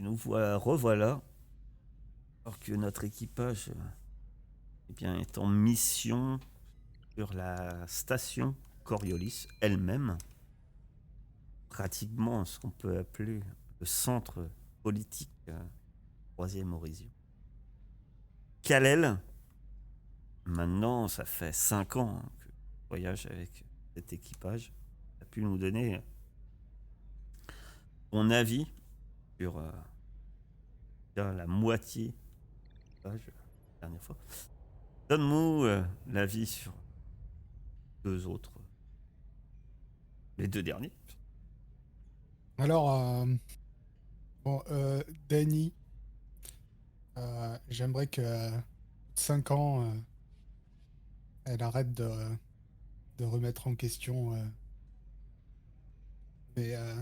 Revoilà, alors que notre équipage est en mission sur la station Coriolis elle-même, pratiquement ce qu'on peut appeler le centre politique troisième horizon. Kal-El, maintenant ça fait 5 ans que je voyage avec cet équipage, a pu nous donner mon avis sur la moitié de l'équipage la dernière fois. Donne-nous l'avis sur les deux derniers. Alors, bon, Dany, j'aimerais que 5 ans, elle arrête de remettre en question mes, euh,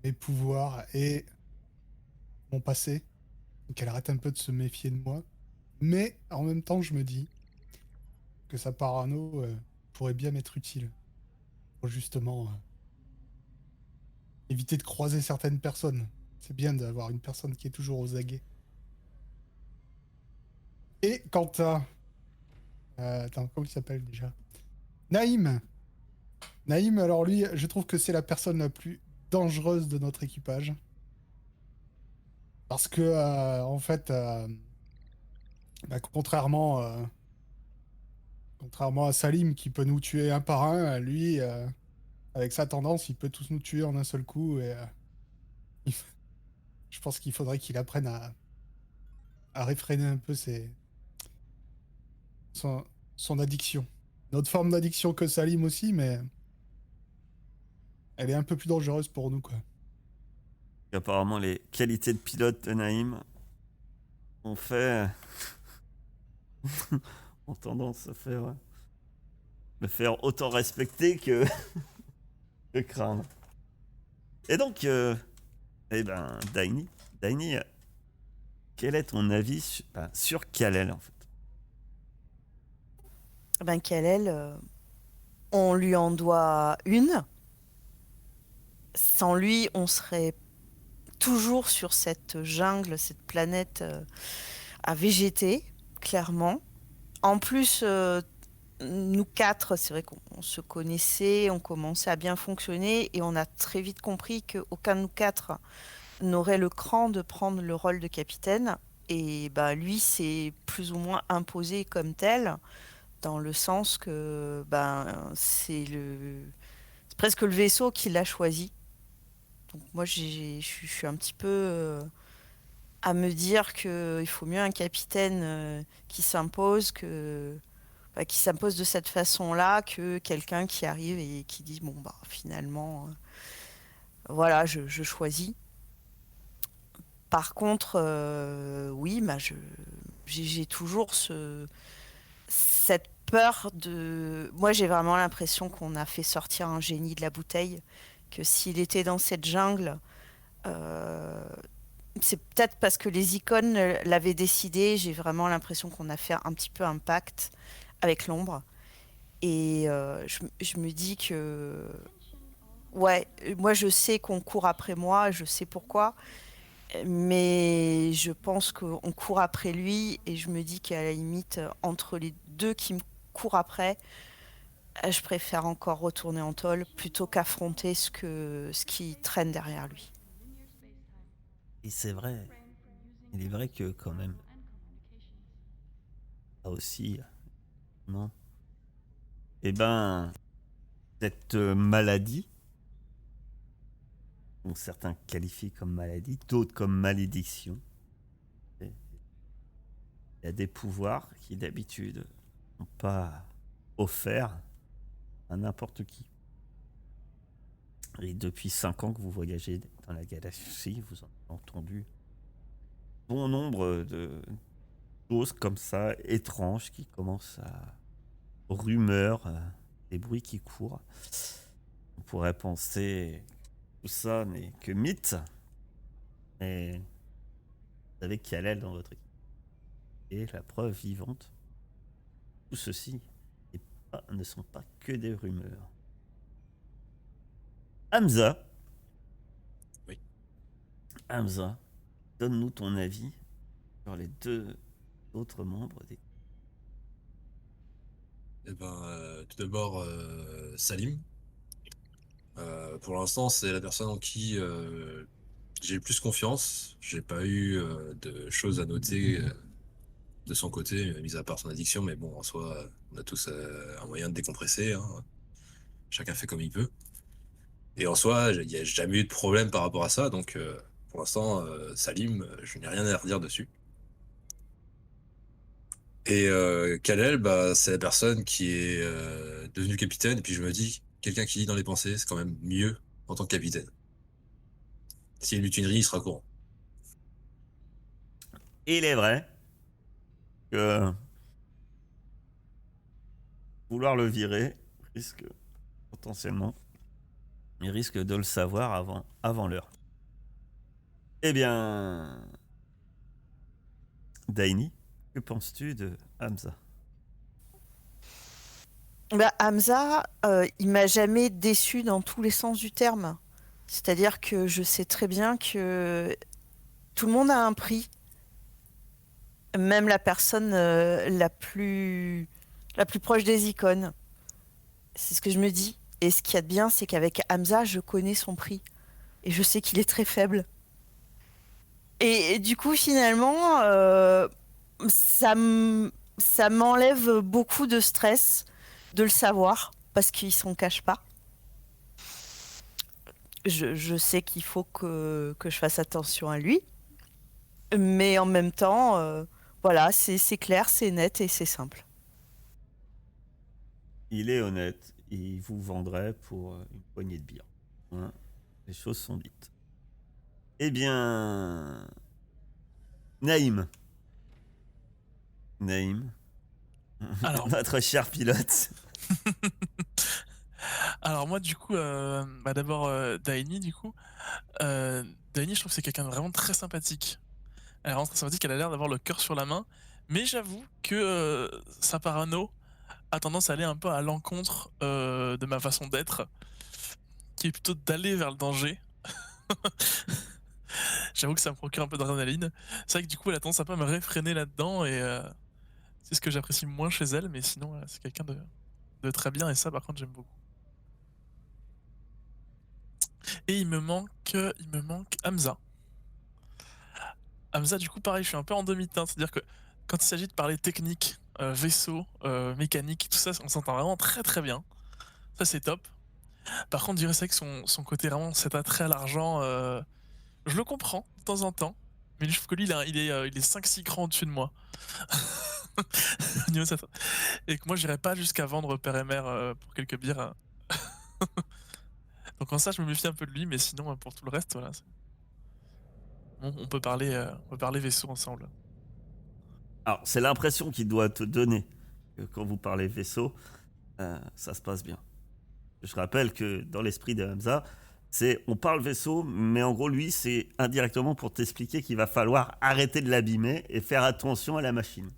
mes pouvoirs et mon passé, qu'elle arrête un peu de se méfier de moi. Mais en même temps, je me dis que sa parano pourrait bien m'être utile pour justement éviter de croiser certaines personnes. C'est bien d'avoir une personne qui est toujours aux aguets. Et quant à... attends, comment il s'appelle déjà? Naïm. Naïm, alors lui, je trouve que c'est la personne la plus dangereuse de notre équipage. Parce que, en fait, bah, contrairement à Salim qui peut nous tuer un par un, lui, avec sa tendance, il peut tous nous tuer en un seul coup. Et il f- je pense qu'il faudrait qu'il apprenne à réfréner un peu son, son addiction. Notre forme d'addiction que Salim aussi, mais elle est un peu plus dangereuse pour nous, quoi. Apparemment, les qualités de pilote de Naïm ont fait ont tendance à le faire autant respecter que craindre. Et donc, Daini, quel est ton avis sur Kal-El en fait? Ben, Kalel, on lui en doit une. Sans lui, on serait toujours sur cette jungle, cette planète à végéter, clairement. En plus, nous quatre, c'est vrai qu'on se connaissait, on commençait à bien fonctionner et on a très vite compris qu'aucun de nous quatre n'aurait le cran de prendre le rôle de capitaine. Et bah, lui s'est plus ou moins imposé comme tel, dans le sens que ben, c'est presque le vaisseau qui l'a choisi. Donc moi, je suis un petit peu à me dire qu'il faut mieux un capitaine qui s'impose qui s'impose de cette façon-là que quelqu'un qui arrive et qui dit bon bah finalement voilà je choisis. Par contre oui bah j'ai toujours cette peur de moi j'ai vraiment l'impression qu'on a fait sortir un génie de la bouteille que s'il était dans cette jungle euh, c'est peut-être parce que les icônes l'avaient décidé. J'ai vraiment l'impression qu'on a fait un petit peu un pacte avec l'ombre. Et je me dis que, ouais, moi je sais qu'on court après moi, je sais pourquoi, mais je pense qu'on court après lui et je me dis qu'à la limite, entre les deux qui me courent après, je préfère encore retourner en tôle plutôt qu'affronter ce qui traîne derrière lui. Et c'est vrai, il est vrai que quand même, là aussi, non. Eh ben, cette maladie, dont certains qualifient comme maladie, d'autres comme malédiction, il y a des pouvoirs qui d'habitude ne sont pas offerts à n'importe qui. Et depuis 5 ans que vous voyagez dans la galaxie, vous en avez entendu bon nombre de choses comme ça, étranges, qui commencent à... rumeurs, des bruits qui courent. On pourrait penser que tout ça n'est que mythe, mais vous savez qu'il y a l'aile dans votre équipe. Et la preuve vivante, tout ceci ne sont pas que des rumeurs. Hamza, Oui. Hamza, donne-nous ton avis sur les deux autres membres des... Eh ben, tout d'abord, Salim. Pour l'instant, c'est la personne en qui j'ai le plus confiance. J'ai pas eu de choses à noter de son côté, mis à part son addiction, mais bon, en soi, on a tous un moyen de décompresser, hein. Chacun fait comme il peut. Et en soi, il n'y a jamais eu de problème par rapport à ça, donc pour l'instant, Salim, je n'ai rien à redire dessus. Et Kalel, bah, c'est la personne qui est devenue capitaine, et puis je me dis, quelqu'un qui lit dans les pensées, c'est quand même mieux en tant que capitaine. S'il y a une mutinerie, il sera courant. Et il est vrai que vouloir le virer risque potentiellement, il risque de le savoir avant l'heure. Eh bien, Daini, que penses-tu de Hamza? Bah, Hamza, il m'a jamais déçu dans tous les sens du terme. C'est-à-dire que je sais très bien que tout le monde a un prix, même la personne la plus proche des icônes. C'est ce que je me dis. Et ce qu'il y a de bien, c'est qu'avec Hamza, je connais son prix. Et je sais qu'il est très faible. Et du coup, finalement, ça m'enlève beaucoup de stress de le savoir, parce qu'il s'en cache pas. Je sais qu'il faut que je fasse attention à lui. Mais en même temps, voilà, c'est clair, c'est net et c'est simple. Il est honnête, il vous vendrait pour une poignée de bière. Hein, les choses sont dites. Eh bien, Naïm. Naïm, Alors, notre cher pilote. alors moi du coup, bah d'abord Daini du coup. Daini, je trouve que c'est quelqu'un de vraiment très sympathique. Elle est vraiment très sympathique, elle a l'air d'avoir le cœur sur la main. Mais j'avoue que sa parano a tendance à aller un peu à l'encontre de ma façon d'être, qui est plutôt d'aller vers le danger. J'avoue que ça me procure un peu d'adrénaline. C'est vrai que du coup, elle a tendance à pas me réfréner là-dedans et c'est ce que j'apprécie moins chez elle, mais sinon, c'est quelqu'un de très bien et ça, par contre, j'aime beaucoup. Et il me manque Hamza. Hamza, du coup, pareil, je suis un peu en demi-teinte. C'est-à-dire que quand il s'agit de parler technique, vaisseau, mécanique, tout ça, on s'entend vraiment très très bien. Ça, c'est top. Par contre, je dirais c'est que son côté vraiment, cet attrait à l'argent, je le comprends de temps en temps. Mais je trouve que lui, il est 5-6 crans au-dessus de moi. Au niveau de ça. Et que moi, j'irais pas jusqu'à vendre père et mère pour quelques bières. Donc en ça, je me méfie un peu de lui, mais sinon, pour tout le reste, voilà. Bon, on peut parler vaisseau ensemble. Alors, c'est l'impression qu'il doit te donner que quand vous parlez vaisseau, ça se passe bien. Je rappelle que dans l'esprit de Hamza, on parle vaisseau, mais en gros, lui, c'est indirectement pour t'expliquer qu'il va falloir arrêter de l'abîmer et faire attention à la machine.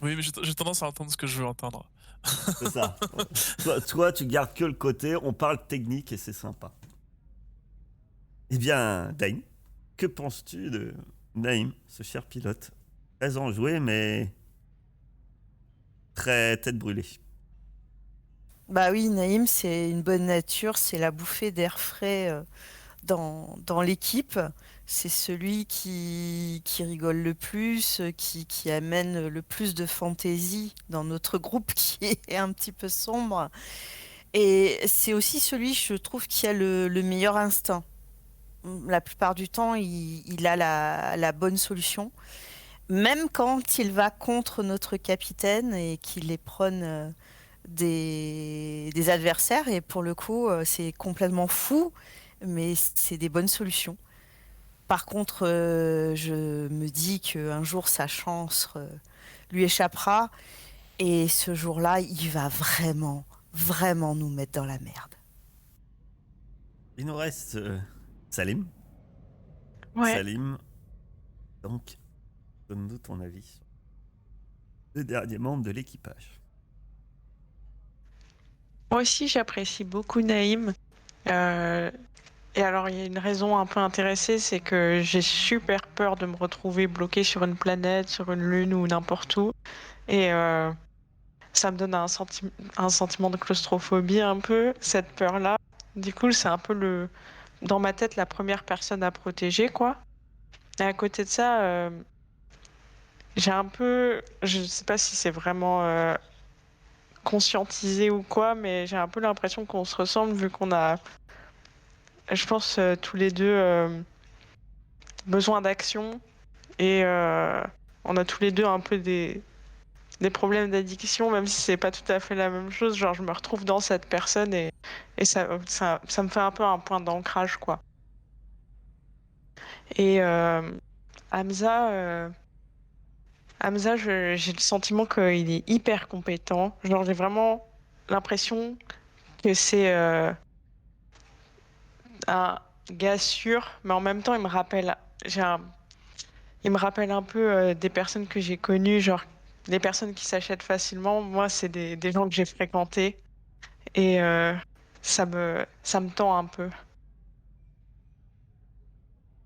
Oui, mais j'ai tendance à entendre ce que je veux entendre. C'est ça. Toi, tu gardes que le côté, on parle technique et c'est sympa. Eh bien, Dain, que penses-tu de Naïm, ce cher pilote? Très enjoué, mais très tête brûlée. Bah oui, Naïm, c'est une bonne nature, c'est la bouffée d'air frais dans l'équipe. C'est celui qui rigole le plus, qui amène le plus de fantaisie dans notre groupe qui est un petit peu sombre. Et c'est aussi celui, je trouve, qui a le meilleur instinct. La plupart du temps, il a la bonne solution. Même quand il va contre notre capitaine et qu'il éperonne des adversaires. Et pour le coup, c'est complètement fou, mais c'est des bonnes solutions. Par contre, je me dis qu'un jour, sa chance lui échappera. Et ce jour-là, il va vraiment, vraiment nous mettre dans la merde. Il nous reste Salim. Ouais. Salim, donc, donne-nous ton avis sur le dernier membre de l'équipage. Moi aussi, j'apprécie beaucoup Naïm. Euh, Et alors, il y a une raison un peu intéressée, c'est que j'ai super peur de me retrouver bloquée sur une planète, sur une lune ou n'importe où. Et ça me donne un sentiment de claustrophobie un peu, cette peur-là. Du coup, c'est un peu dans ma tête, la première personne à protéger, quoi. Et à côté de ça, j'ai un peu, je sais pas si c'est vraiment conscientisé ou quoi, mais j'ai un peu l'impression qu'on se ressemble vu qu'on a, je pense, tous les deux besoin d'action et on a tous les deux un peu des problèmes d'addiction, même si c'est pas tout à fait la même chose. Genre, je me retrouve dans cette personne et ça me fait un peu un point d'ancrage, quoi. Et Hamza, Hamza, j'ai le sentiment qu'il est hyper compétent. Genre, j'ai vraiment l'impression que c'est un gars sûr, mais en même temps, il me rappelle un peu des personnes que j'ai connues, genre des personnes qui s'achètent facilement. Moi, c'est des gens que j'ai fréquentés et ça me tend un peu.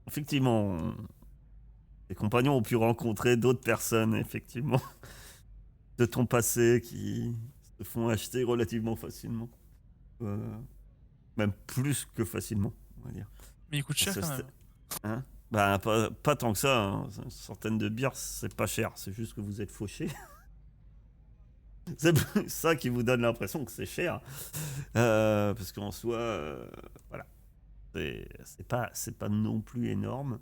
Effectivement, tes compagnons ont pu rencontrer d'autres personnes, effectivement, de ton passé qui se font acheter relativement facilement. Euh, Même plus que facilement, on va dire. Mais il coûte À cher ce quand sta- même. Hein bah, pas tant que ça. Hein. Une centaine de bières, c'est pas cher. C'est juste que vous êtes fauchés. C'est plus ça qui vous donne l'impression que c'est cher. Parce qu'en soi, voilà. C'est pas non plus énorme.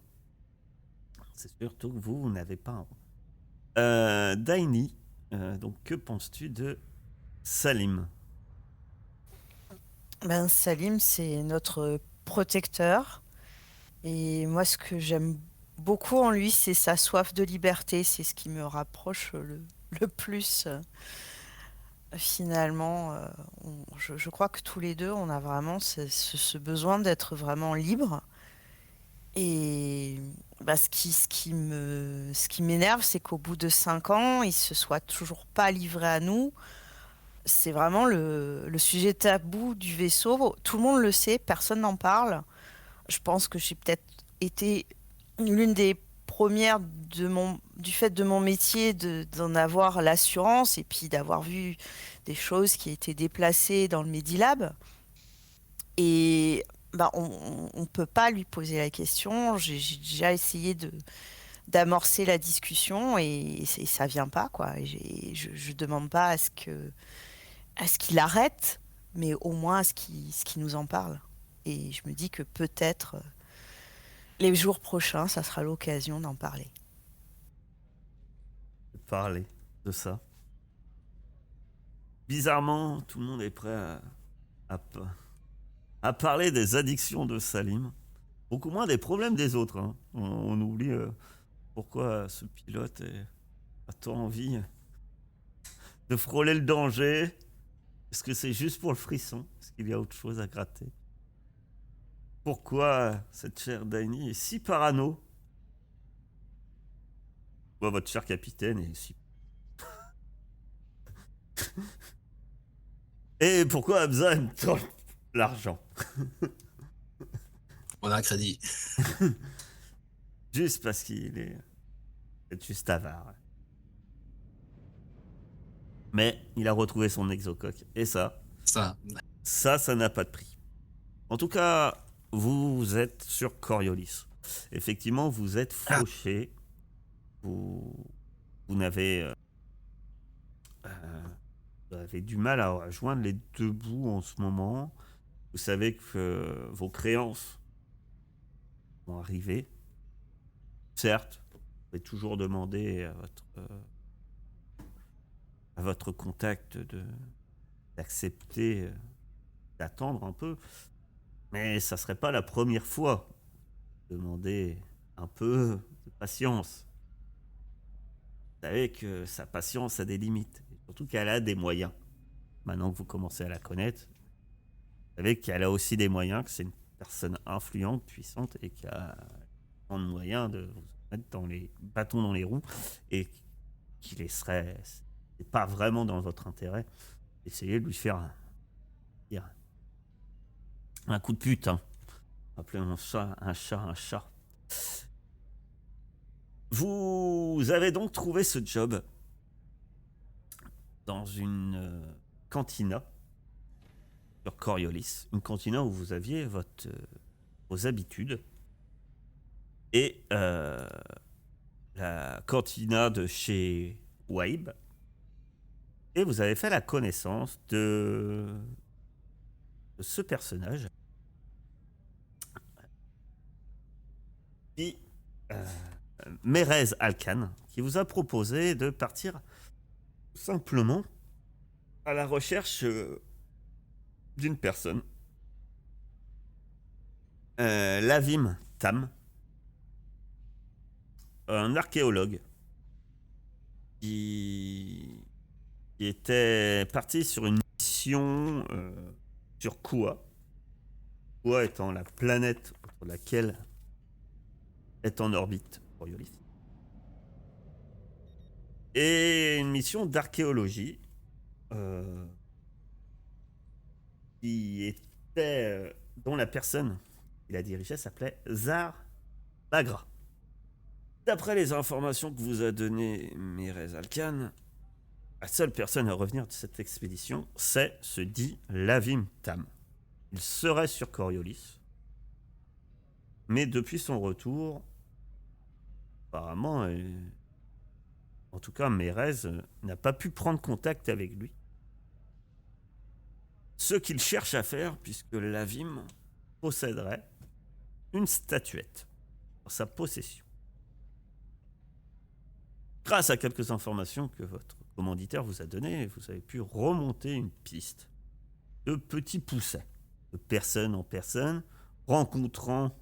C'est surtout que vous n'avez pas un rond. Daini, donc que penses-tu de Salim? Ben, Salim, c'est notre protecteur. Et moi, ce que j'aime beaucoup en lui, c'est sa soif de liberté. C'est ce qui me rapproche le plus, finalement. Je crois que tous les deux, on a vraiment ce besoin d'être vraiment libre. Et bah, ce qui m'énerve, c'est qu'au bout de 5 ans, il se soit toujours pas livré à nous. C'est vraiment le sujet tabou du vaisseau. Tout le monde le sait, personne n'en parle. Je pense que j'ai peut-être été l'une des premières du fait de mon métier d'en avoir l'assurance et puis d'avoir vu des choses qui étaient déplacées dans le Medilab. Et bah, on peut pas lui poser la question. J'ai déjà essayé d'amorcer la discussion et ça vient pas, quoi. Je demande pas à ce qu'il arrête, mais au moins à ce qu'il nous en parle. Et je me dis que peut-être les jours prochains, ça sera l'occasion d'en parler. Parler de ça. Bizarrement, tout le monde est prêt à, à parler des addictions de Salim. Beaucoup moins des problèmes des autres. Hein. On oublie pourquoi ce pilote a tant envie de frôler le danger. Est-ce que c'est juste pour le frisson? Est-ce qu'il y a autre chose à gratter? Pourquoi cette chère Daini est si parano? Pourquoi votre cher capitaine est si... Et pourquoi Hamza aime tant l'argent? On a un crédit. Juste parce qu'il est juste avare. Mais il a retrouvé son exocoque. Et Ça, ça n'a pas de prix. En tout cas, vous êtes sur Coriolis. Effectivement, vous êtes fauché. Vous, vous n'avez vous avez du mal à joindre les deux bouts en ce moment. Vous savez que vos créances vont arriver. Certes, vous pouvez toujours demander à votre contact d'accepter, d'attendre un peu. Mais ça serait pas la première fois. Demandez un peu de patience. Vous savez que sa patience a des limites. Et surtout qu'elle a des moyens. Maintenant que vous commencez à la connaître, vous savez qu'elle a aussi des moyens, que c'est une personne influente, puissante et qui a tant de moyens de vous mettre dans les bâtons dans les roues et qui les serait. C'est pas vraiment dans votre intérêt. Essayez de lui faire un coup de pute. Hein. Appelons ça un chat, un chat. Vous avez donc trouvé ce job dans une cantina sur Coriolis, une cantina où vous aviez vos habitudes, et la cantina de chez Waib, et vous avez fait la connaissance de ce personnage qui, Mérez Alkan, qui vous a proposé de partir simplement à la recherche d'une personne, Lavim Tam, un archéologue qui était parti sur une mission sur Kua. Kua étant la planète sur laquelle est en orbite Coriolis. Et une mission d'archéologie dont la personne qui la dirigeait s'appelait Zar Bagra. D'après les informations que vous a données Mérez Alkan, la seule personne à revenir de cette expédition, c'est ce dit Lavim Tam. Il serait sur Coriolis, mais depuis son retour, apparemment, en tout cas Mérez n'a pas pu prendre contact avec lui. Ce qu'il cherche à faire, puisque Lavim posséderait une statuette dans sa possession. Grâce à quelques informations que votre commanditaire vous a données, vous avez pu remonter une piste de petits poussets, de personne en personne, rencontrant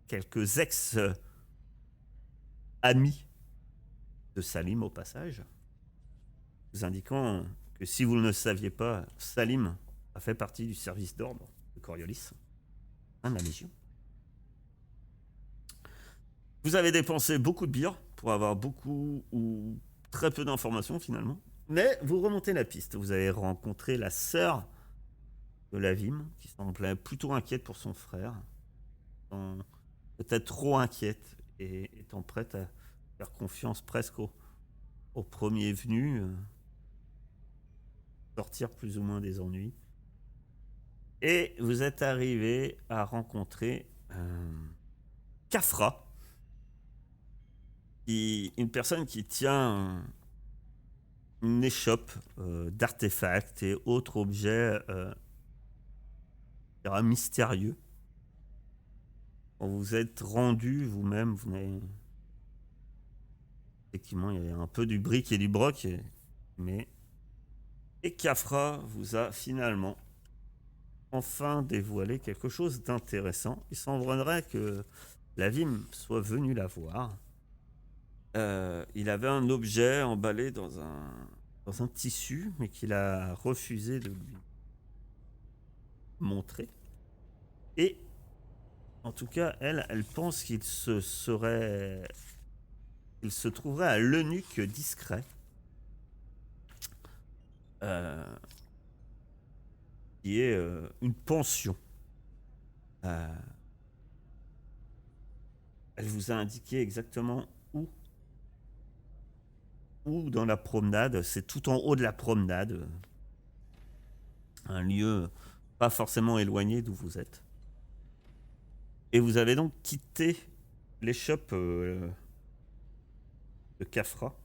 quelques ex-amis de Salim au passage, vous indiquant que si vous ne le saviez pas, Salim a fait partie du service d'ordre de Coriolis, de la Légion. Vous avez dépensé beaucoup de bière pour avoir beaucoup ou très peu d'informations finalement, mais vous remontez la piste. Vous avez rencontré la sœur de Lavim, qui semblait plutôt inquiète pour son frère, peut-être trop inquiète et étant prête à faire confiance presque au premier venu, sortir plus ou moins des ennuis. Et vous êtes arrivé à rencontrer Kafra, une personne qui tient une échoppe d'artefacts et autres objets mystérieux. Quand vous êtes rendu vous-même, vous n'avez... Effectivement, il y avait un peu du bric et du broc, mais... Et Kafra vous a finalement enfin dévoilé quelque chose d'intéressant. Il semblerait que Lavim soit venu la voir. Il avait un objet emballé dans un tissu, mais qu'il a refusé de lui montrer. Et en tout cas, elle pense qu'il se trouverait à l'eunuque discret, qui est une pension. Elle vous a indiqué exactement où dans la promenade. C'est tout en haut de la promenade, un lieu pas forcément éloigné d'où vous êtes. Et vous avez donc quitté l'échoppe de Kafra.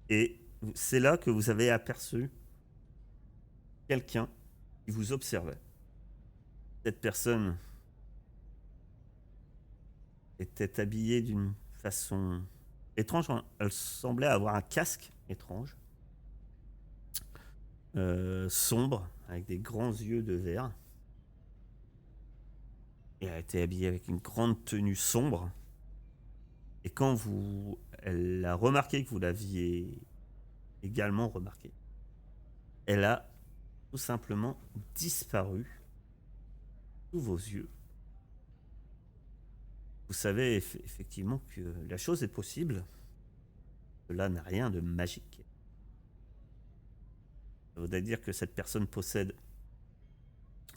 Et c'est là que vous avez aperçu quelqu'un qui vous observait. Cette personne était habillée d'une façon étrange. Elle semblait avoir un casque étrange, sombre, avec des grands yeux de verre. Et elle était habillée avec une grande tenue sombre. Et quand elle a remarqué que vous l'aviez également remarqué, elle a tout simplement disparu sous vos yeux. Vous savez effectivement que la chose est possible. Cela n'a rien de magique. Ça voudrait dire que cette personne possède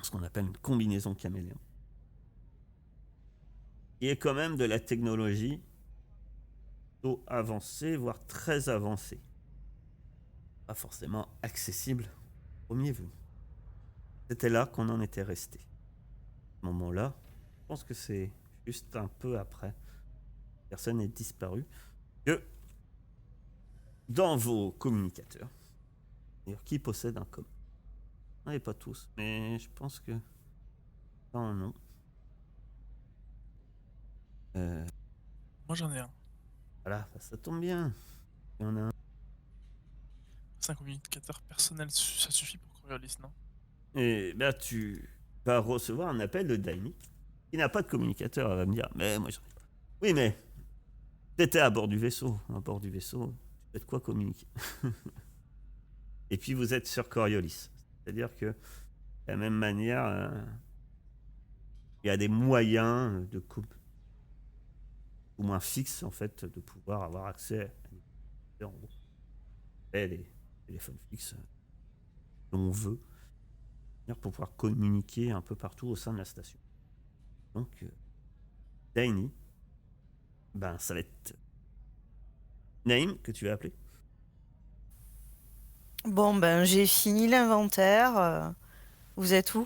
ce qu'on appelle une combinaison caméléon, qui est quand même de la technologie plutôt avancée, voire très avancée. Pas forcément accessible au premier venu. C'était là qu'on en était resté. À ce moment-là, je pense que c'est juste un peu après, personne n'est disparu, que dans vos communicateurs, d'ailleurs, qui possède un com? Non, pas tous, mais je pense que pas un nom. Moi j'en ai un. Voilà, ça tombe bien. Il y en a un. C'est un communicateur personnel, ça suffit pour Coriolis, non? Et là, tu vas recevoir un appel de Daini, qui n'a pas de communicateur. Elle va me dire, mais moi j'en ai pas. Oui, mais t'étais à bord du vaisseau. À bord du vaisseau, tu fais de quoi communiquer? Et puis vous êtes sur Coriolis. C'est-à-dire que, de la même manière, il y a des moyens de coupe au moins fixes, en fait, de pouvoir avoir accès à des en gros. Et les téléphones fixes que l'on veut, pour pouvoir communiquer un peu partout au sein de la station. Donc, Daini, ben, ça va être Naïm que tu vas appeler. Bon, ben, j'ai fini l'inventaire. Vous êtes où?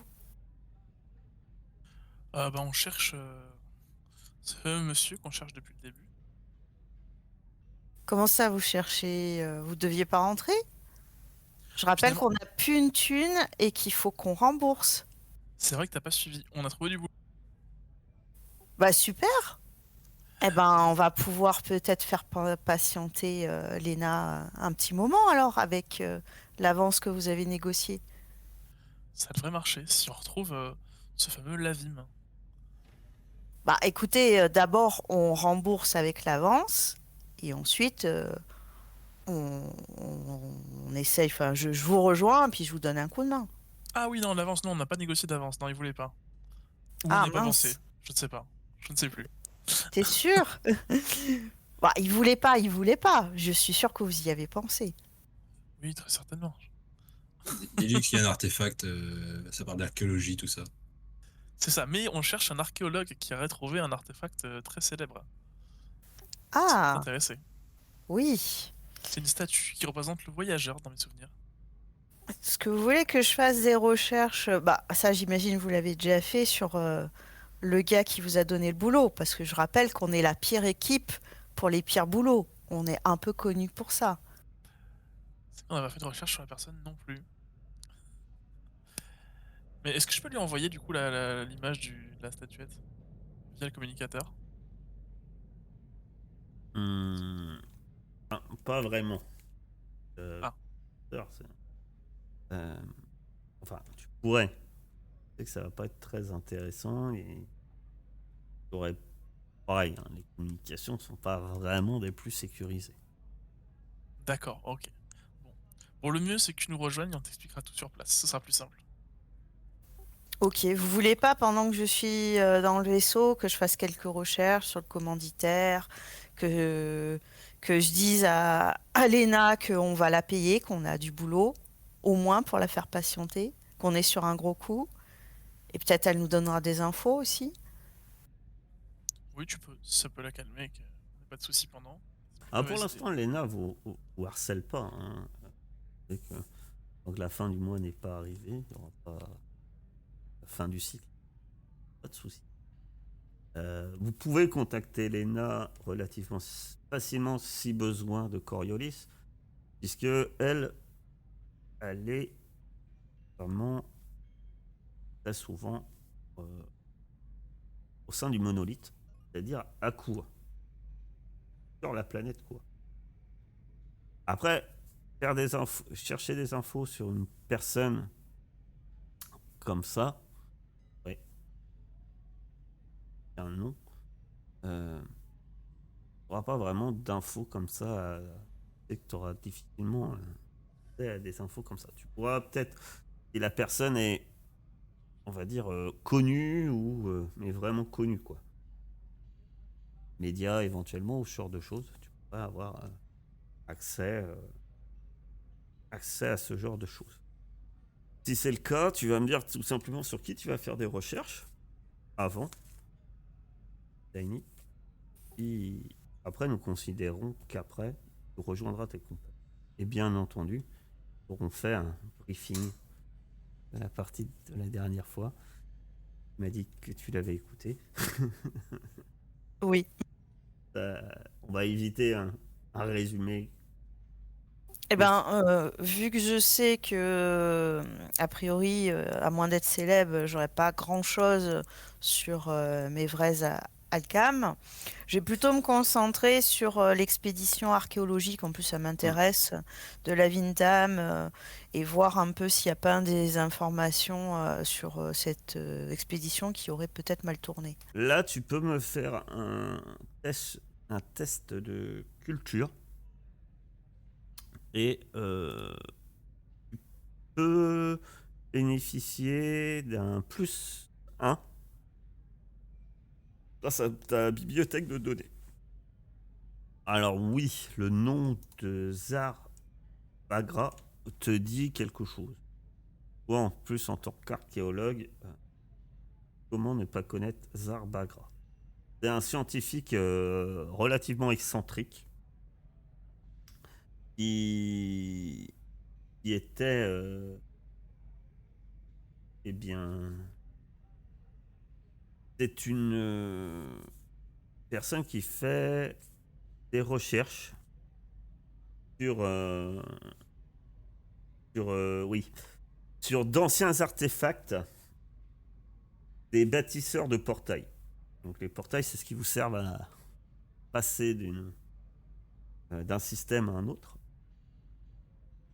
Bah, on cherche ce monsieur qu'on cherche depuis le début. Comment ça, vous cherchez? Vous deviez pas rentrer? Je rappelle Finalement, qu'on n'a plus une thune et qu'il faut qu'on rembourse. c'est vrai que t'as pas suivi. On a trouvé du boulot. Bah super! Eh ben, on va pouvoir peut-être faire patienter Léna un petit moment alors avec l'avance que vous avez négociée. Ça devrait marcher si on retrouve ce fameux Lavim. Bah écoutez, d'abord on rembourse avec l'avance et ensuite on essaye, enfin je vous rejoins puis je vous donne un coup de main. Ah oui, non, l'avance, non, on n'a pas négocié d'avance. Non, il voulait pas. Ou on Ah n'y a pas pensé. mince, Je ne sais pas. Je ne sais plus. t'es sûr? Bah il voulait pas, il voulait pas. Je suis sûre que vous y avez pensé. Oui, très certainement. Dis-lui qu'il y a un artefact, ça parle d'archéologie, tout ça. C'est ça, mais on cherche un archéologue qui aurait trouvé un artefact très célèbre. Ça peut Ah t'intéresser. oui. C'est une statue qui représente le voyageur dans mes souvenirs. Est-ce que vous voulez que je fasse des recherches? Bah ça j'imagine vous l'avez déjà fait sur le gars qui vous a donné le boulot, parce que je rappelle qu'on est la pire équipe pour les pires boulots. On est un peu connu pour ça. On n'a pas fait de recherche sur la personne non plus. Mais est-ce que je peux lui envoyer du coup l'image de la statuette via le communicateur? Pas vraiment. Ah. Alors, enfin, tu pourrais. C'est que ça va pas être très intéressant et t'aurais pareil. Hein, les communications sont pas vraiment des plus sécurisées. D'accord, ok. Bon, le mieux c'est que tu nous rejoignes et on t'expliquera tout sur place. Ce sera plus simple. Ok, vous voulez pas pendant que je suis dans le vaisseau que je fasse quelques recherches sur le commanditaire, que je dise à Léna qu'on va la payer, qu'on a du boulot, au moins pour la faire patienter, qu'on est sur un gros coup, et peut-être elle nous donnera des infos aussi. Oui, tu peux. Ça peut la calmer. Pas de soucis pendant. Ah, Mauvaise pour idée. l'instant, Lena vous harcèle pas. Hein. C'est que, tant que la fin du mois n'est pas arrivée, il n'y aura pas la fin du cycle. Pas de souci. Vous pouvez contacter Lena relativement facilement si besoin de Coriolis, puisque elle est vraiment très souvent au sein du monolithe, c'est-à-dire à Kua, sur la planète Kua. Après, chercher des infos sur une personne comme ça, ouais, un nom, tu n'auras pas vraiment d'infos comme ça. Et que tu auras difficilement accès à des infos comme ça. Tu pourras peut-être, si la personne est, on va dire, connue, ou mais vraiment connue, quoi. Médias éventuellement, ou ce genre de choses, tu pourras avoir accès à ce genre de choses. Si c'est le cas, tu vas me dire tout simplement sur qui tu vas faire des recherches avant, Tiny. Et après, nous considérons qu'après, tu rejoindras tes compagnons. Et bien entendu, nous aurons fait un briefing de la partie de la dernière fois. Tu m'as dit que tu l'avais écouté. Oui. On va éviter un résumé. Eh ben, vu que je sais que, a priori, à moins d'être célèbre, j'aurais pas grand-chose sur mes vrais Alcam, je vais plutôt me concentrer sur l'expédition archéologique. En plus, ça m'intéresse, de la Vintam, et voir un peu s'il n'y a pas des informations sur cette expédition qui aurait peut-être mal tourné. Là, tu peux me faire un test de culture. Et tu peux bénéficier d'un +1 grâce à ta bibliothèque de données. Alors oui, le nom de Zar Bagra te dit quelque chose. Toi, en plus, en tant qu'archéologue, comment ne pas connaître Zar Bagra? C'est un scientifique relativement excentrique qui était, eh bien, c'est une personne qui fait des recherches sur, sur d'anciens artefacts des bâtisseurs de portails. Donc les portails, c'est ce qui vous sert à passer d'un système à un autre.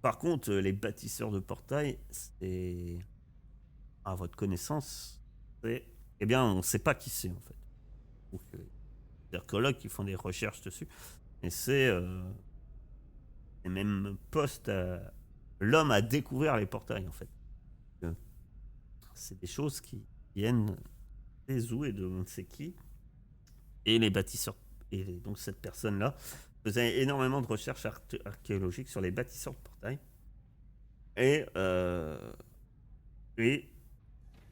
Par contre, les bâtisseurs de portails, c'est, à votre connaissance, eh bien, on ne sait pas qui c'est en fait. Donc, des archéologues qui font des recherches dessus, et c'est même poste l'homme a découvert les portails en fait. C'est des choses qui viennent des où et de on ne sait qui. Et les bâtisseurs, et donc cette personne-là faisait énormément de recherches archéologiques sur les bâtisseurs de portails. Et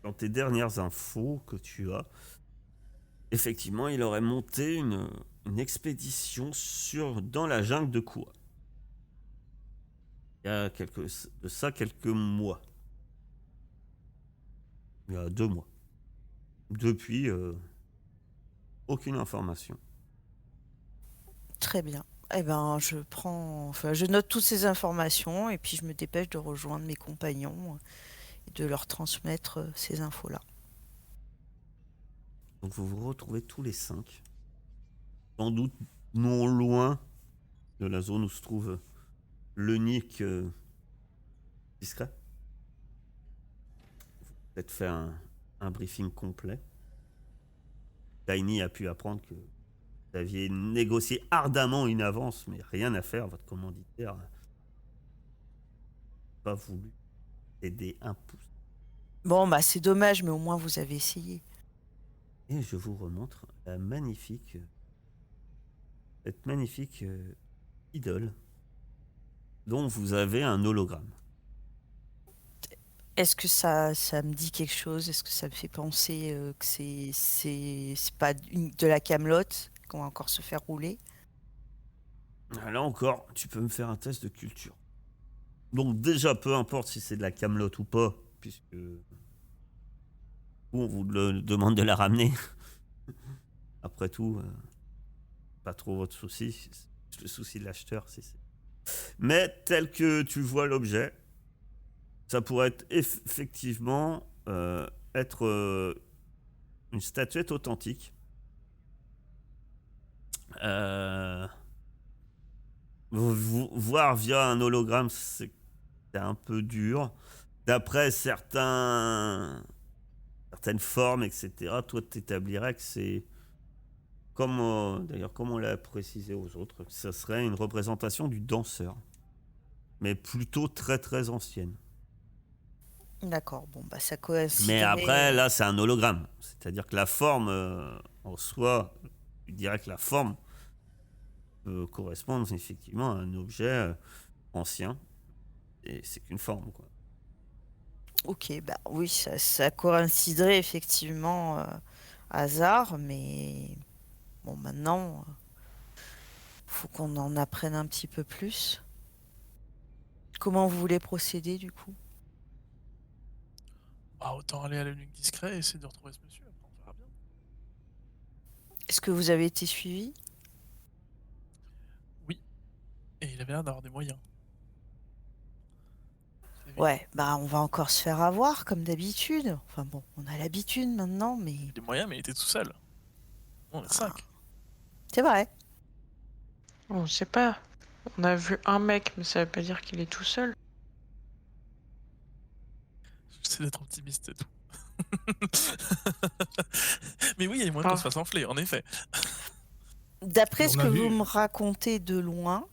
dans tes dernières infos que tu as, effectivement, il aurait monté une expédition dans la jungle de Koua. Il y a quelques mois. Il y a 2 mois. Depuis, aucune information. Très bien. Eh ben, je note toutes ces informations et puis je me dépêche de rejoindre mes compagnons et de leur transmettre ces infos-là. Donc vous vous retrouvez tous les 5. Sans doute non loin de la zone où se trouve l'unique discret. Vous avez peut-être fait un briefing complet. Tiny a pu apprendre que vous aviez négocié ardemment une avance, mais rien à faire. Votre commanditaire n'a pas voulu aider un pouce. Bon, bah c'est dommage, mais au moins vous avez essayé. Et je vous remontre cette magnifique idole dont vous avez un hologramme. Est-ce que ça me dit quelque chose? Est-ce que ça me fait penser que c'est pas de la camelote qu'on va encore se faire rouler? Là encore, tu peux me faire un test de culture. Donc déjà, peu importe si c'est de la camelote ou pas, puisque on vous demande de la ramener. Après tout, pas trop votre souci. C'est le souci de l'acheteur. Mais tel que tu vois l'objet, ça pourrait être effectivement être une statuette authentique. Voir via un hologramme, c'est un peu dur. D'après certaines formes, etc., toi, tu établirais que c'est, d'ailleurs, comme on l'a précisé aux autres, que ce serait une représentation du danseur, mais plutôt très très ancienne. D'accord, bon, bah ça coïncide. Mais après, là, c'est un hologramme. C'est-à-dire que la forme, en soi, je dirais que la forme peut correspondre effectivement à un objet ancien. Et c'est qu'une forme, quoi. Ok, bah oui, ça coïnciderait effectivement hasard, mais bon, maintenant, faut qu'on en apprenne un petit peu plus. Comment vous voulez procéder du coup? Bah, autant aller à la nuque discret et essayer de retrouver ce monsieur. Après, on verra bien. Est-ce que vous avez été suivi? Oui, et il avait l'air d'avoir des moyens. C'est évident. Ouais, bah on va encore se faire avoir comme d'habitude. Enfin bon, on a l'habitude maintenant, mais Des moyens, mais il était tout seul. On est ah, 5. c'est vrai. On sait pas. On a vu un mec, mais ça veut pas dire qu'il est tout seul. J'essaie d'être optimiste et tout. Mais oui, il y a moyen qu'on Ah, se fasse enfler, en effet. D'après ce On a que vous vu. me racontez de loin,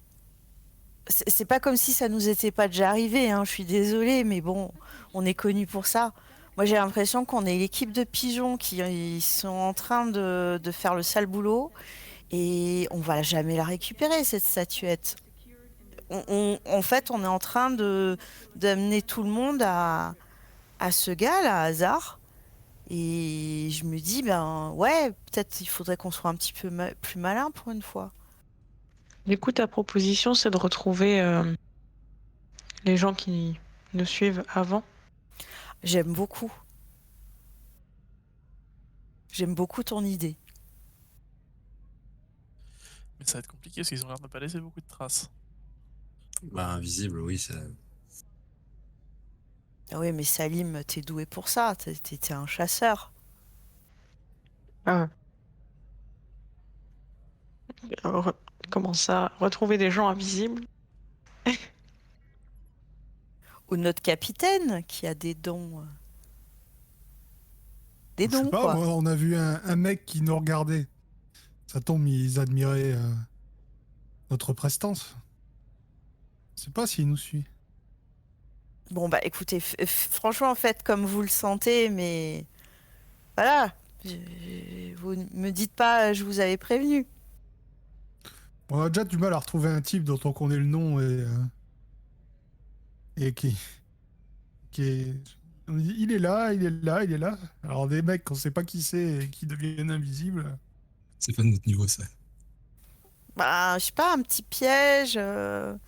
c'est pas comme si ça nous était pas déjà arrivé, hein, je suis désolée, mais bon, on est connu pour ça. Moi, j'ai l'impression qu'on est l'équipe de pigeons qui ils sont en train de faire le sale boulot et on va jamais la récupérer, cette statuette. En fait, on est en train d'amener tout le monde à ce gars, là, Hasard. Et je me dis, ben ouais, peut-être il faudrait qu'on soit un petit peu plus malin pour une fois. du coup, ta proposition, c'est de retrouver les gens qui nous suivent avant. J'aime beaucoup. J'aime beaucoup ton idée. Mais ça va être compliqué parce qu'ils ont l'air de ne pas laisser beaucoup de traces. Bah, invisible, oui, ça. Ah oui, mais Salim, t'es doué pour ça. T'es un chasseur. Ah, re- comment ça? Retrouver des gens invisibles? Ou notre capitaine qui a des dons. Des Je sais dons, pas, quoi. moi, on a vu un mec qui nous regardait. Ça tombe, ils admiraient notre prestance. Je sais pas s'il nous suit. Bon, bah écoutez, franchement, faites comme vous le sentez, mais voilà. Vous ne me dites pas, je vous avais prévenu. On a déjà du mal à retrouver un type dont on connaît le nom et qui est. On dit, il est là, il est là, il est là. Alors des mecs qu'on sait pas qui c'est et qui deviennent invisibles. C'est pas de notre niveau, ça. Bah, je sais pas, un petit piège. On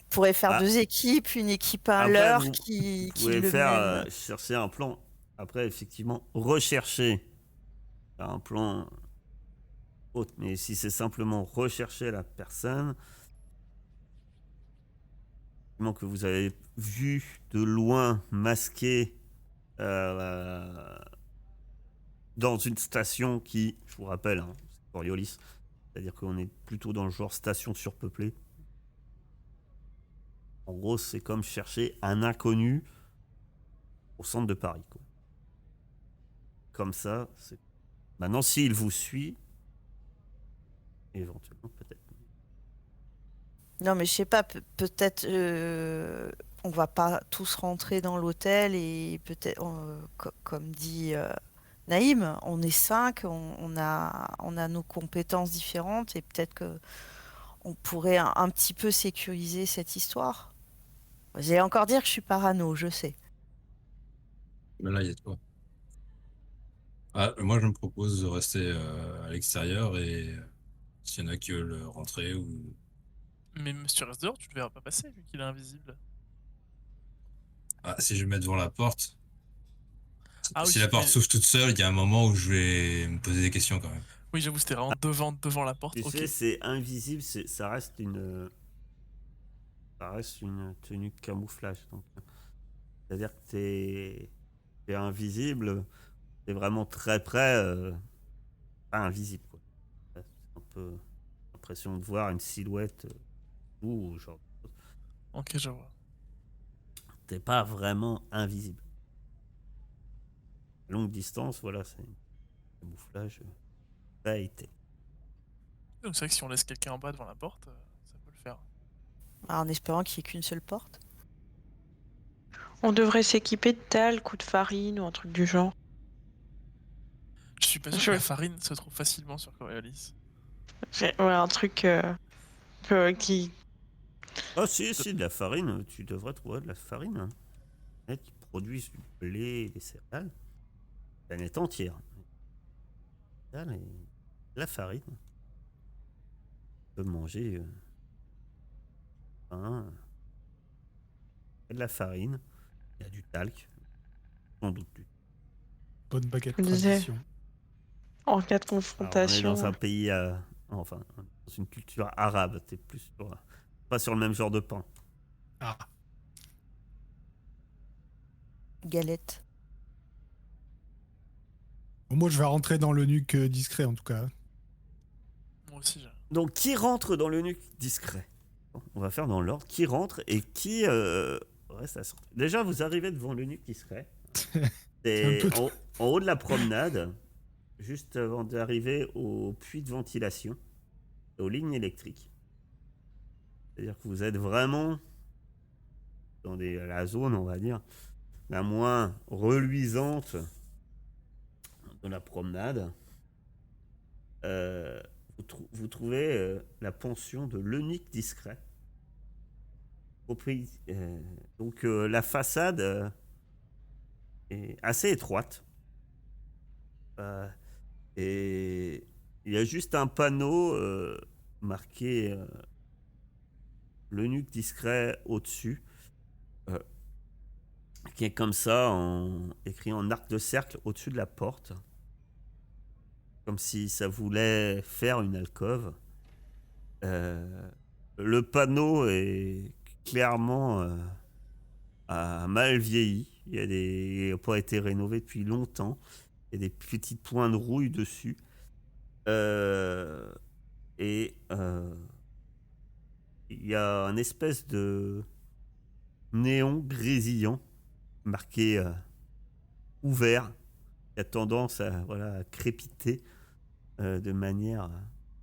pourrait faire Ah, deux équipes, une équipe à après, l'heure vous qui pouvez le faire mène. chercher un plan. Après, effectivement, rechercher un plan autre. Mais si c'est simplement rechercher la personne que vous avez vu de loin masquée euh, dans une station qui, je vous rappelle, hein, c'est Coriolis, c'est-à-dire qu'on est plutôt dans le genre station surpeuplée. En gros, c'est comme chercher un inconnu au centre de Paris, quoi. Comme ça, c'est... Maintenant, s'il vous suit, éventuellement, peut-être. Non, mais je sais pas, peut-être on va pas tous rentrer dans l'hôtel et peut-être, comme dit Naïm, on est 5, on a nos compétences différentes et peut-être que on pourrait un petit peu sécuriser cette histoire. Vous allez encore dire que je suis parano, je sais. Mais là, il y a de quoi. Ah, moi, je me propose de rester à l'extérieur et s'il y en a qui veulent rentrer ou. Mais Monsieur reste dehors, tu le verras pas passer vu qu'il est invisible. Ah, si je me mets devant la porte, Ah si oui, la porte mais s'ouvre toute seule, il y a un moment où je vais me poser des questions quand même. oui, j'avoue, c'était vraiment devant la porte. Tu Ok. sais, c'est invisible, ça reste une tenue de camouflage. Donc, c'est-à-dire que t'es invisible, t'es vraiment très près, pas invisible, quoi. C'est un peu l'impression de voir une silhouette ou genre, Ok, je vois. t'es pas vraiment invisible. À longue distance, voilà, c'est un camouflage très été. Donc c'est vrai que si on laisse quelqu'un en bas devant la porte, ça peut le faire. En espérant qu'il n'y ait qu'une seule porte. On devrait s'équiper de talc ou de farine ou un truc du genre. Je suis pas sûr que Je- la farine se trouve facilement sur Coriolis. Ouais, un truc qui Ah si, de la farine, tu devrais trouver de la farine. Hein. Qui produisent du blé et des céréales. La planète entière. Céréales et de la farine. Tu peux manger pain, de la farine, il y a du talc, sans doute du. Bonne baguette Je disais, tradition. en cas de Alors, on est dans confrontation, un pays, enfin, dans une culture arabe, t'es plus pas sur le même genre de pain. Ah, Galette. bon, moi je vais rentrer dans le nuque discret en tout cas. Moi aussi, Donc, qui rentre dans le nuque discret? Bon, on va faire dans l'ordre. Qui rentre et qui reste à sortir. Déjà, vous arrivez devant le nuque discret. C'est un C'est peu en haut de la promenade, juste avant d'arriver au puits de ventilation, aux lignes électriques. C'est-à-dire que vous êtes vraiment dans la zone, on va dire, la moins reluisante de la promenade. Vous trouvez la pension de l'Eunuque discret. Donc la façade est assez étroite. Et il y a juste un panneau marqué l'Eunuque discret au-dessus. Qui est comme ça, écrit en arc de cercle au-dessus de la porte. Comme si ça voulait faire une alcôve. Le panneau est clairement a mal vieilli. Il n'a pas été rénové depuis longtemps. Il y a des petits points de rouille dessus. Et il y a un espèce de néon grésillant marqué ouvert qui a tendance à crépiter de manière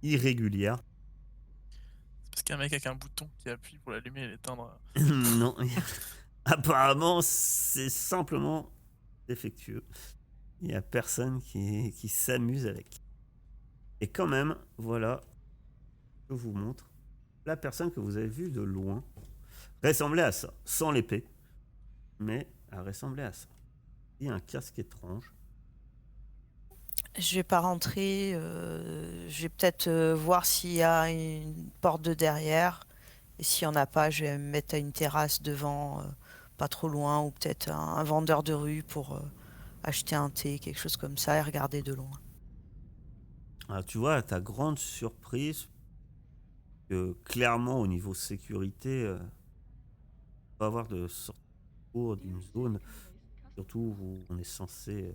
irrégulière. c'est parce qu'il y a un mec avec un bouton qui appuie pour l'allumer et l'éteindre. Non, apparemment c'est simplement défectueux. Il n'y a personne qui s'amuse avec. Et quand même, voilà, je vous montre la personne que vous avez vue de loin ressemblait à ça, sans l'épée, mais elle ressemblait à ça. Il y a un casque étrange. Je vais pas rentrer. Je vais peut-être voir s'il y a une porte de derrière. Et s'il n'y en a pas, je vais me mettre à une terrasse devant, pas trop loin, ou peut-être un vendeur de rue pour acheter un thé, quelque chose comme ça, et regarder de loin. Alors, tu vois, à ta grande surprise, que clairement au niveau sécurité, pas avoir de sortie d'une zone, surtout où on est censé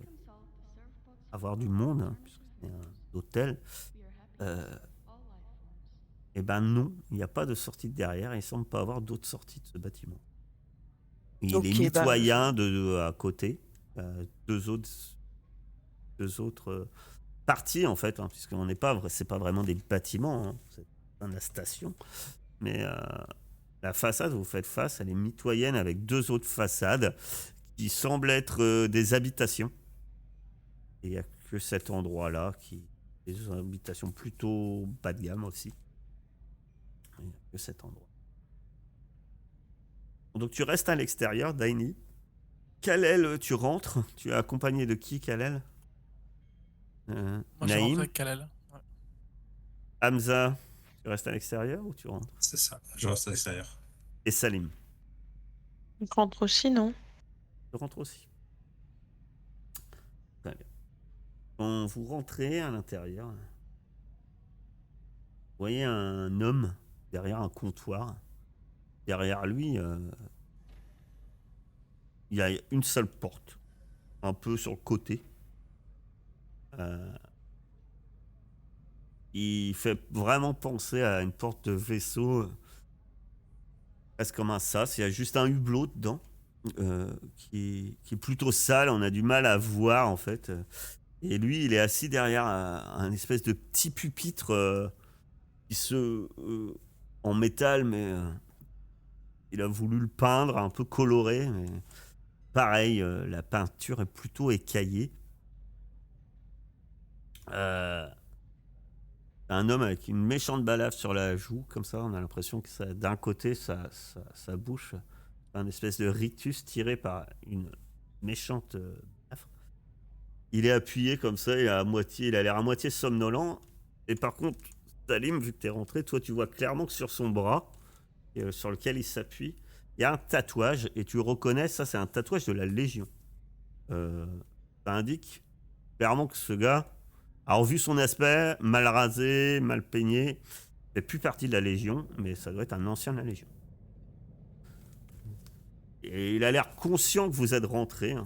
avoir du monde, hein, puisque c'est un hôtel. Et ben non, il n'y a pas de sortie de derrière, et il semble pas avoir d'autres sorties de ce bâtiment. Il est Ok, mitoyen à côté, deux autres parties en fait, hein, puisqu'on n'est pas, c'est pas vraiment des bâtiments, hein, c'est la station, mais la façade où vous faites face, elle est mitoyenne avec deux autres façades qui semblent être des habitations. Et il n'y a que cet endroit-là qui est des habitations plutôt bas de gamme aussi. Il n'y a que cet endroit. Donc tu restes à l'extérieur, Daini. Kalel, tu rentres. Tu es accompagné de qui, Kalel? Moi, je rentre Naïm, avec Kalel. Ouais. Hamza, tu restes à l'extérieur ou tu rentres? C'est ça, je reste à l'extérieur. Et Salim, on rentre aussi, non? tu rentres aussi. Très bien. Quand vous rentrez à l'intérieur, vous voyez un homme derrière un comptoir. Derrière lui, il y a une seule porte, un peu sur le côté. Il fait vraiment penser à une porte de vaisseau, presque comme un sas. Il y a juste un hublot dedans, qui est plutôt sale. On a du mal à voir, en fait. Et lui, il est assis derrière un espèce de petit pupitre en métal, mais il a voulu le peindre, un peu coloré. Mais pareil, la peinture est plutôt écaillée. T'as un homme avec une méchante balafre sur la joue, comme ça, on a l'impression que ça, d'un côté, sa bouche, un espèce de rictus tiré par une méchante balafre. Il est appuyé comme ça, il a l'air à moitié somnolent. Et par contre, Salim, vu que t'es rentré, toi tu vois clairement que sur son bras, sur lequel il s'appuie, il y a un tatouage, et tu reconnais, ça c'est un tatouage de la Légion. Ça indique clairement que ce gars, alors vu son aspect, mal rasé, mal peigné, fait plus partie de la Légion, mais ça doit être un ancien de la Légion. Et il a l'air conscient que vous êtes rentré, hein.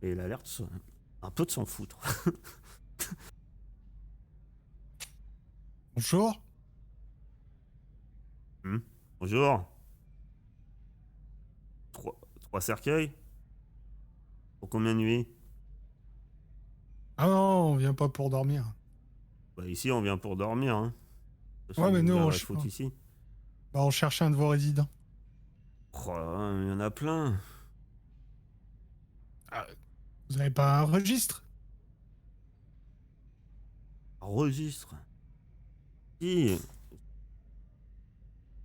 Et il a l'air un peu de s'en foutre. Bonjour. Bonjour. Trois cercueils. Pour combien de nuits? Ah non, on vient pas pour dormir. Bah ici on vient pour dormir, hein. Ouais, mais nous, on on se fout ici. Bah, on cherche un de vos résidents. Oh là là, il y en a plein. Vous avez pas un registre? Un registre. Qui?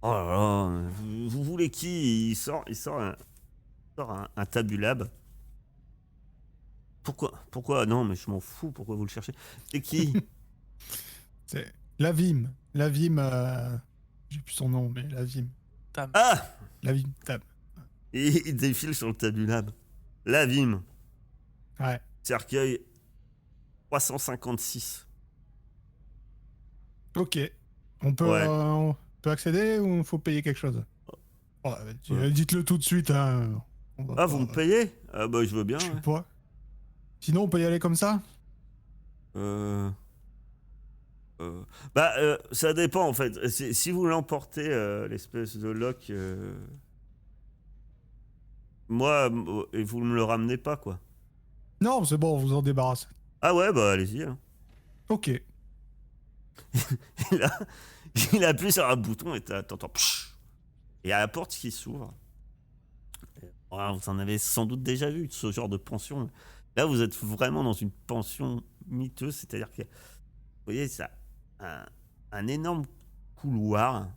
Oh là là, vous voulez qui? Il sort un tabulab. Pourquoi? Non, mais je m'en fous, pourquoi vous le cherchez? C'est qui? C'est Lavim. Lavim, j'ai plus son nom, mais Lavim. Tam. Ah! Lavim, Tam. Et il défile sur le tabulab. Lavim. Ouais. Cercueil 356. Ok. On peut accéder ou faut payer quelque chose? Dites-le tout de suite, hein. On va Ah, pas- vous me payez? Ah bah je veux bien, Je sais ouais. pas. Sinon, on peut y aller comme ça? Ça dépend en fait. Si vous l'emportez, l'espèce de lock, moi, et vous ne me le ramenez pas, quoi. Non, c'est bon, on vous en débarrasse. Ah ouais, bah allez-y, hein. Ok. Il, a- il appuie sur un bouton et t'entends. Psh. Et il y a la porte qui s'ouvre. Vous en avez sans doute déjà vu ce genre de pension. Là, vous êtes vraiment dans une pension miteuse, c'est-à-dire que, vous voyez, ça, un énorme couloir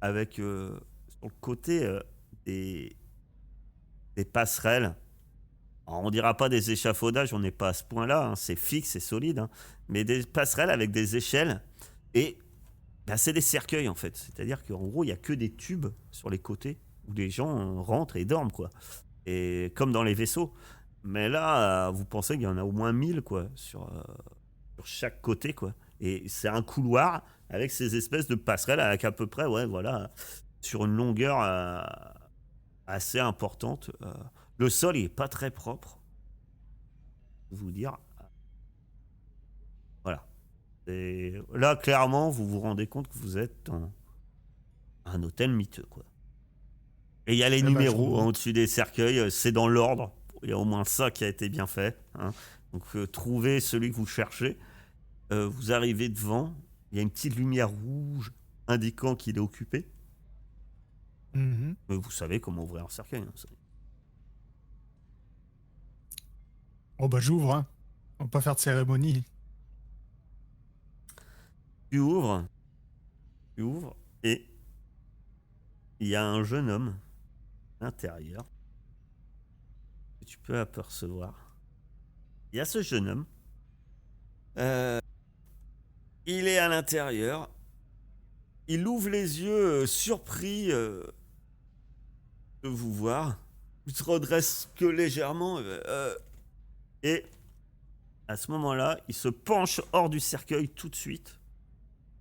avec sur le côté des passerelles. Alors, on dira pas des échafaudages, on n'est pas à ce point-là, hein, c'est fixe, c'est solide, hein, mais des passerelles avec des échelles et bah, c'est des cercueils en fait. C'est-à-dire qu'en gros, il n'y a que des tubes sur les côtés où les gens rentrent et dorment, quoi. Et comme dans les vaisseaux. Mais là, vous pensez qu'il y en a au moins 1000 quoi, sur chaque côté, quoi. Et c'est un couloir avec ces espèces de passerelles avec à peu près, ouais, voilà, sur une longueur assez importante. Le sol, il est pas très propre. Pour vous dire. Voilà. Et là, clairement, vous vous rendez compte que vous êtes dans un hôtel miteux, quoi. Et il y a les numéros au-dessus des cercueils, c'est dans l'ordre. Il y a au moins ça qui a été bien fait, hein. Donc, trouvez celui que vous cherchez. Vous arrivez devant, il y a une petite lumière rouge indiquant qu'il est occupé. Mhm. Mais vous savez comment ouvrir un cercueil, hein, ça. Oh bah j'ouvre, hein. On va pas faire de cérémonie. Tu ouvres, et il y a un jeune homme à l'intérieur que tu peux apercevoir. Il y a ce jeune homme. Il est à l'intérieur. Il ouvre les yeux, surpris de vous voir. Il se redresse que légèrement. Et à ce moment-là, il se penche hors du cercueil tout de suite.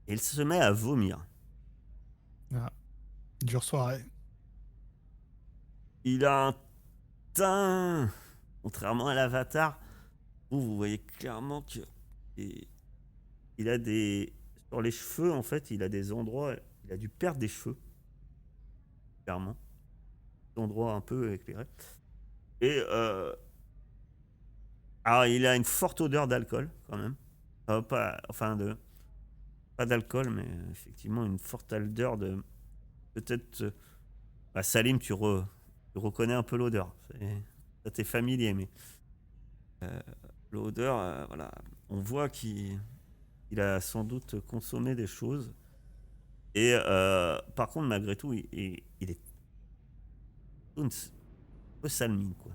Et il se met à vomir. Ah. Dure soirée. Il a un teint, contrairement à l'avatar, où vous voyez clairement que il a des... Sur les cheveux, en fait, il a des endroits... Il a dû perdre des cheveux. Clairement. Des endroits un peu éclairés. Et... Alors, il a une forte odeur d'alcool, quand même. Pas d'alcool, mais effectivement, une forte odeur de... Peut-être... Salim, tu reconnais un peu l'odeur. Ça t'est familier, mais... l'odeur, voilà. On voit qu'il il a sans doute consommé des choses. Et par contre, malgré tout, il est un peu salmine, quoi.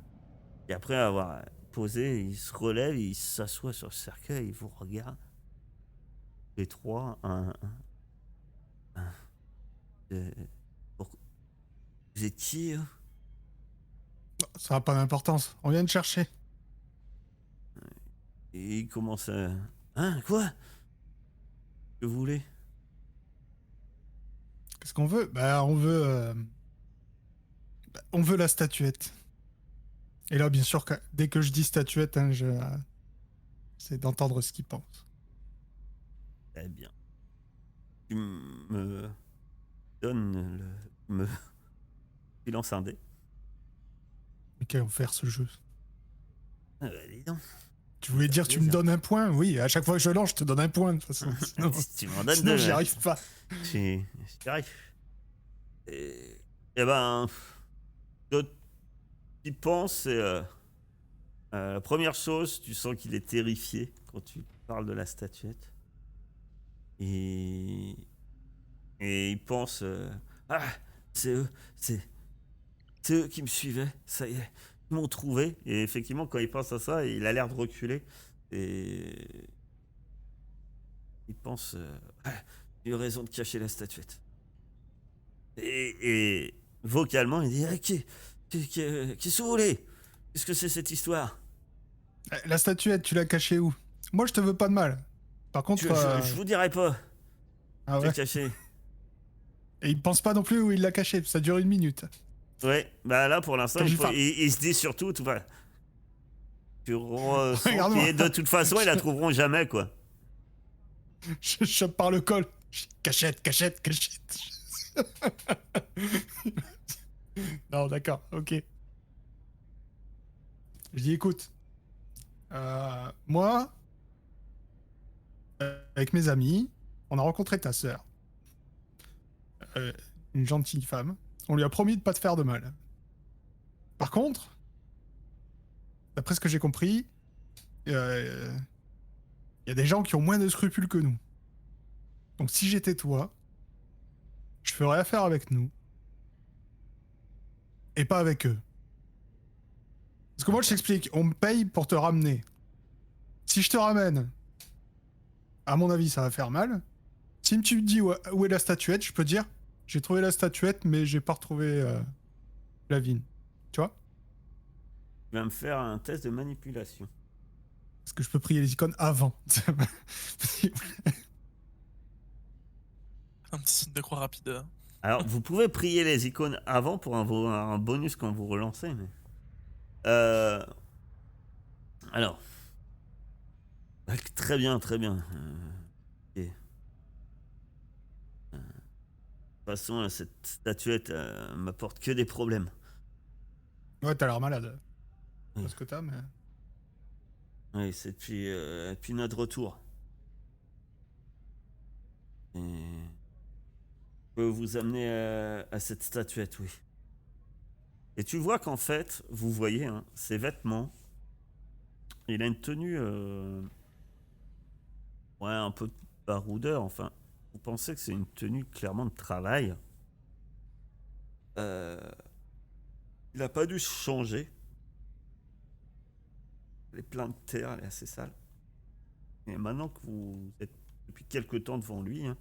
Et après avoir posé, il se relève, il s'assoit sur le cercueil, il vous regarde. Les trois, euh, pour- vous êtes qui, hein? Ça n'a pas d'importance. On vient de chercher. Et il commence à... Hein, quoi? Que vous voulez? Qu'est-ce qu'on veut? Bah, on veut la statuette. Et là, bien sûr, dès que je dis statuette, hein, c'est d'entendre ce qu'il pense. Eh bien. Tu me donnes le... Me... Tu lances un dé. Mais quel enfer ce jeu. Ah bah, dis donc. Tu voulais dire tu me donnes un point? Oui, à chaque fois que je lance, je te donne un point. De toute façon. Sinon, Tu m'en donnes sinon deux. j'y hein. arrive pas. J'y arrive. Et ben, d'autres qui pensent, c'est la première chose, tu sens qu'il est terrifié quand tu parles de la statuette. Et, et il pense, ah, c'est eux, c'est eux qui me suivaient, ça y est, ils m'ont trouvé. Et effectivement, quand il pense à ça, il a l'air de reculer. Et il pense, ah, j'ai eu raison de cacher la statuette. Et vocalement, il dit qu'est-ce que vous voulez? Qu'est-ce que c'est cette histoire? La statuette, tu l'as cachée où? Moi, je te veux pas de mal. Par contre, Je vous dirai pas. ah Je l'ai ouais. caché. Et il pense pas non plus où il l'a caché. Ça dure 1 minute. Ouais, bah là pour l'instant, Quand j'y parle. il se dit surtout, tu vois, tu ressens Regarde-moi. qu'ils, de toute façon, ils la trouveront jamais, quoi. Je chope par le col. Cachette, cachette, cachette. Non, d'accord, ok. Je dis, écoute, moi, avec mes amis, on a rencontré ta sœur. Une gentille femme. On lui a promis de pas te faire de mal. Par contre, d'après ce que j'ai compris, il y a des gens qui ont moins de scrupules que nous. Donc si j'étais toi, je ferais affaire avec nous. Et pas avec eux. Parce que moi, je t'explique, on me paye pour te ramener. Si je te ramène, à mon avis, ça va faire mal. Si tu me dis où est la statuette, je peux dire, j'ai trouvé la statuette, mais j'ai pas retrouvé la vigne. Tu vois? Il va me faire un test de manipulation. Parce que je peux prier les icônes avant. Un petit signe de croix rapide. Alors, vous pouvez prier les icônes avant pour un bonus quand vous relancez, mais... alors... Très bien, très bien. Ok. De toute façon, cette statuette m'apporte que des problèmes. Ouais, t'as l'air malade. Oui. Parce que t'as, mais... Oui, c'est depuis notre retour. Et... Je peux vous amener à cette statuette, oui. Et tu vois qu'en fait, vous voyez, hein, ses vêtements, il a une tenue, ouais, un peu baroudeur, enfin. Vous pensez que c'est une tenue clairement de travail. Euh, il n'a pas dû se changer. Elle est pleine de terre, elle est assez sale. Et maintenant que vous êtes depuis quelques temps devant lui, hein,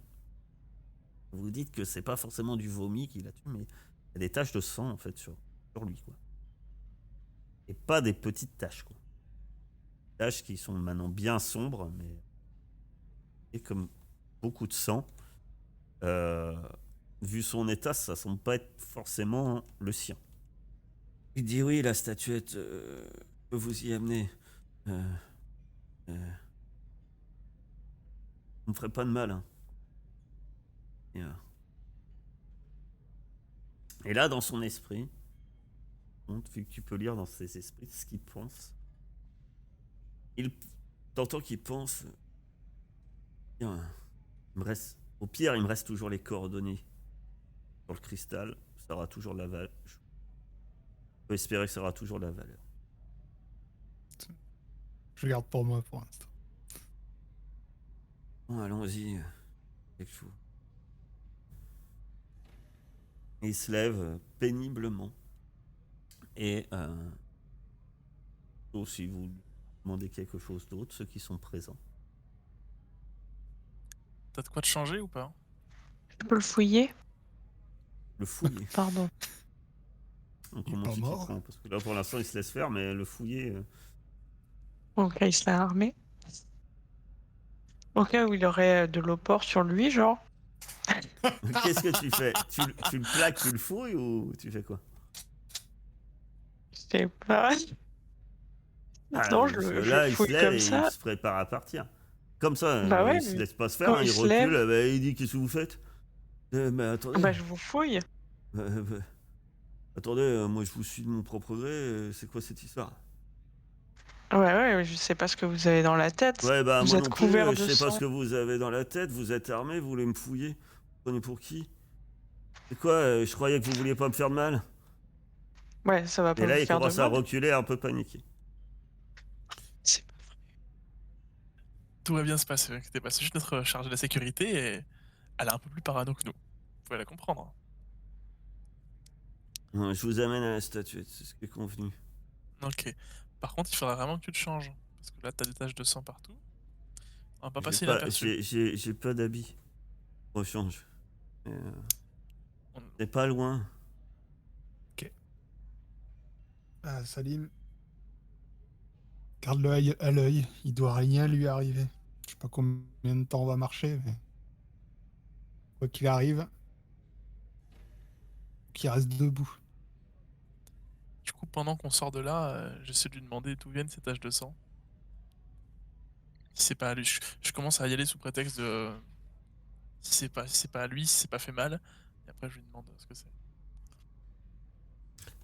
vous dites que c'est pas forcément du vomi qu'il a tué, mais il y a des taches de sang en fait sur lui, quoi. Et pas des petites taches, quoi. Des taches qui sont maintenant bien sombres, mais et comme beaucoup de sang. Vu son état, ça semble pas être forcément le sien. Il dit oui, la statuette, je peux vous y amener. Vous me ferez pas de mal, hein. Et là, dans son esprit, vu que tu peux lire dans ses esprits ce qu'il pense, t'entends qu'il pense. Tiens, au pire, il me reste toujours les coordonnées sur le cristal. Ça aura toujours la valeur. Je peux espérer que ça aura toujours la valeur. Je garde pour moi pour l'instant. Bon, allons-y. Quelque chose. Il se lève péniblement. Et sauf si vous demandez quelque chose d'autre, ceux qui sont présents. T'as de quoi te changer ou pas? Je peux le fouiller? Le fouiller. Pardon. Donc, Il est comment pas tu t'y mort. prends? Parce que là, pour l'instant, il se laisse faire, mais le fouiller. Ok, il se l'a armé. Au cas où il aurait de l'eau-port sur lui, genre. Qu'est-ce que tu fais? Tu le plaques, tu le fouilles ou tu fais quoi? Je sais pas. Ah, Non, parce que je le là, il se fouille lève comme et il ça. se prépare à partir. Comme ça, Bah ouais, il se mais laisse pas se faire, quand hein, il il se recule, lève, il dit qu'est-ce que vous faites? Mais attendez, bah je vous fouille. euh, attendez, moi je vous suis de mon propre gré, c'est quoi cette histoire? Ouais, ouais, je sais pas ce que vous avez dans la tête. Ouais, bah Vous moi êtes non plus, couvert je de sais pas ce sang. que vous avez dans la tête, vous êtes armé, vous voulez me fouiller? Vous prenez pour qui? C'est quoi, je croyais que vous vouliez pas me faire de mal? Ouais, ça va Et pas vous là, il faire de commence à mal. reculer un peu paniqué. C'est- Tout va bien se passer, inquiétez pas. C'est juste notre chargée de la sécurité et elle est un peu plus parano que nous. Vous pouvez la comprendre. Je vous amène à la statuette, c'est ce qui est convenu. Ok. Par contre, il faudra vraiment que tu te changes. Parce que là, t'as des taches de sang partout. On va pas J'ai passer pas, inaperçu. j'ai pas d'habit. Rechange. On- C'est pas loin. Ah, Salim, garde l'œil à l'œil. Il doit rien lui arriver. Je sais pas combien de temps on va marcher, mais quoi qu'il arrive, qu'il reste debout. Du coup, pendant qu'on sort de là, j'essaie de lui demander d'où viennent ces taches de sang. Si c'est pas à lui, je commence à y aller sous prétexte de si c'est pas à lui, si c'est pas fait mal. Et après, je lui demande ce que c'est.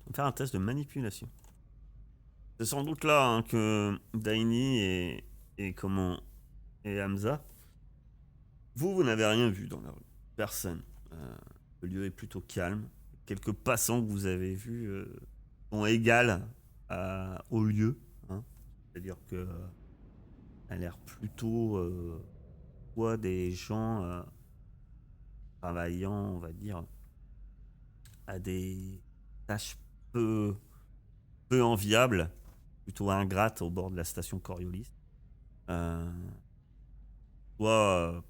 On va faire un test de manipulation. C'est sans doute là hein, que Daini et comment et Hamza. Vous n'avez rien vu dans la rue. Personne. Le lieu est plutôt calme. Quelques passants que vous avez vus sont égales au lieu. Hein. C'est-à-dire que ça a l'air plutôt soit des gens travaillant, on va dire, à des tâches peu enviables, plutôt ingrates au bord de la station Coriolis. Euh, soit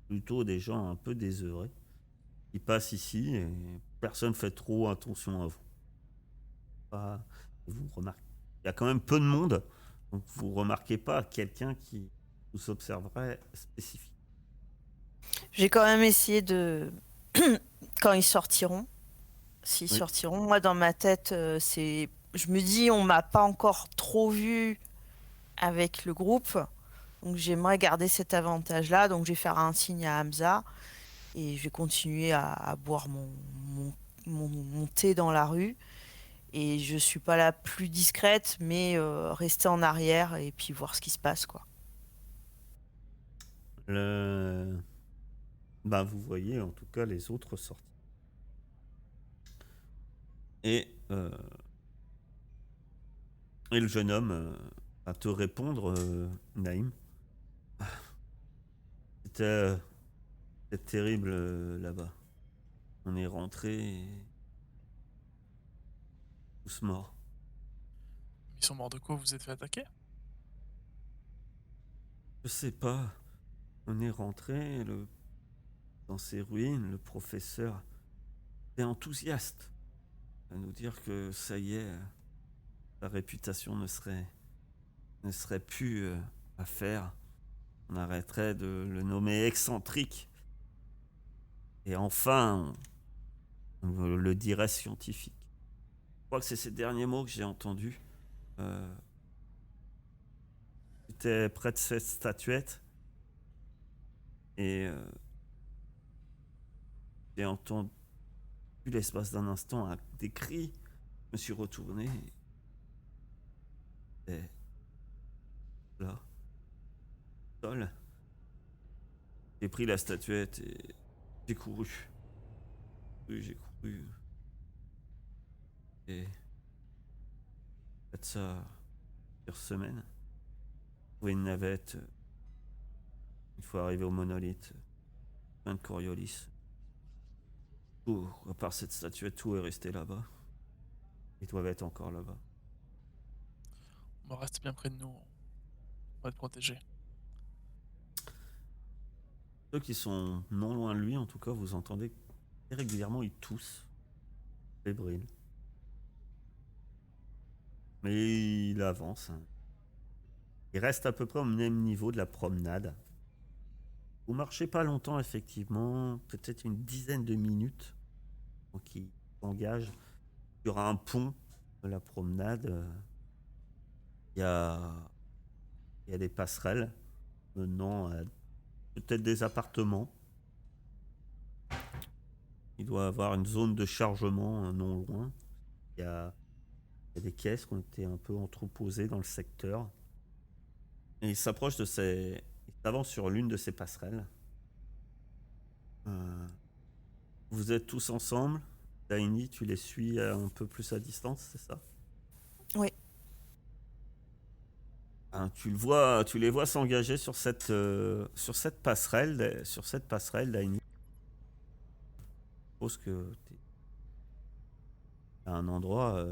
plutôt des gens un peu désœuvrés qui passent ici et personne fait trop attention à vous. Vous remarquez, il y a quand même peu de monde, donc vous remarquez pas quelqu'un qui vous observerait spécifique. J'ai quand même essayé de. Quand ils sortiront, s'ils Oui. sortiront, moi dans ma tête, c'est. Je me dis, on m'a pas encore trop vu avec le groupe. Donc j'aimerais garder cet avantage-là. Donc je vais faire un signe à Hamza et je vais continuer à boire mon thé dans la rue. Et je suis pas la plus discrète, mais rester en arrière et puis voir ce qui se passe, quoi. Ben, vous voyez en tout cas les autres sortir. Et, euh, et le jeune homme va te répondre, Naïm. C'était c'était terrible là-bas. On est rentrés et tous morts. Ils sont morts de quoi? Vous vous êtes fait attaquer? Je sais pas. On est rentrés dans ces ruines. Le professeur était enthousiaste à nous dire que ça y est, sa réputation ne serait plus à faire. On arrêterait de le nommer excentrique. Et enfin, on le dirait scientifique. Je crois que c'est ces derniers mots que j'ai entendus. Euh, J'étais près de cette statuette et j'ai entendu l'espace d'un instant des cris. Je me suis retourné et là, seul, j'ai pris la statuette et j'ai couru. Oui, j'ai couru. Et fait ça plusieurs semaines. Trouver une navette Il faut arriver au monolithe. Plein de Coriolis. Tout, à part cette statuette, tout est resté là-bas. Ils doivent être encore là-bas. On reste bien près de nous. On va être protégés. Ceux qui sont non loin de lui, en tout cas, vous entendez régulièrement, ils toussent. Fébrile. Mais il avance. Hein. Il reste à peu près au même niveau de la promenade. Vous marchez pas longtemps, effectivement. Peut-être une dizaine de minutes. Donc il s'engage. Il y aura un pont de la promenade. Il y a des passerelles menant à peut-être des appartements. Il doit avoir une zone de chargement non loin. Il y a des caisses qui ont été un peu entreposées dans le secteur. Et il s'approche de ces... Il s'avance sur l'une de ces passerelles. Vous êtes tous ensemble. Daini, tu les suis un peu plus à distance, c'est ça? Oui. Tu les vois s'engager sur cette passerelle, Daini. Je suppose que t'es à un endroit,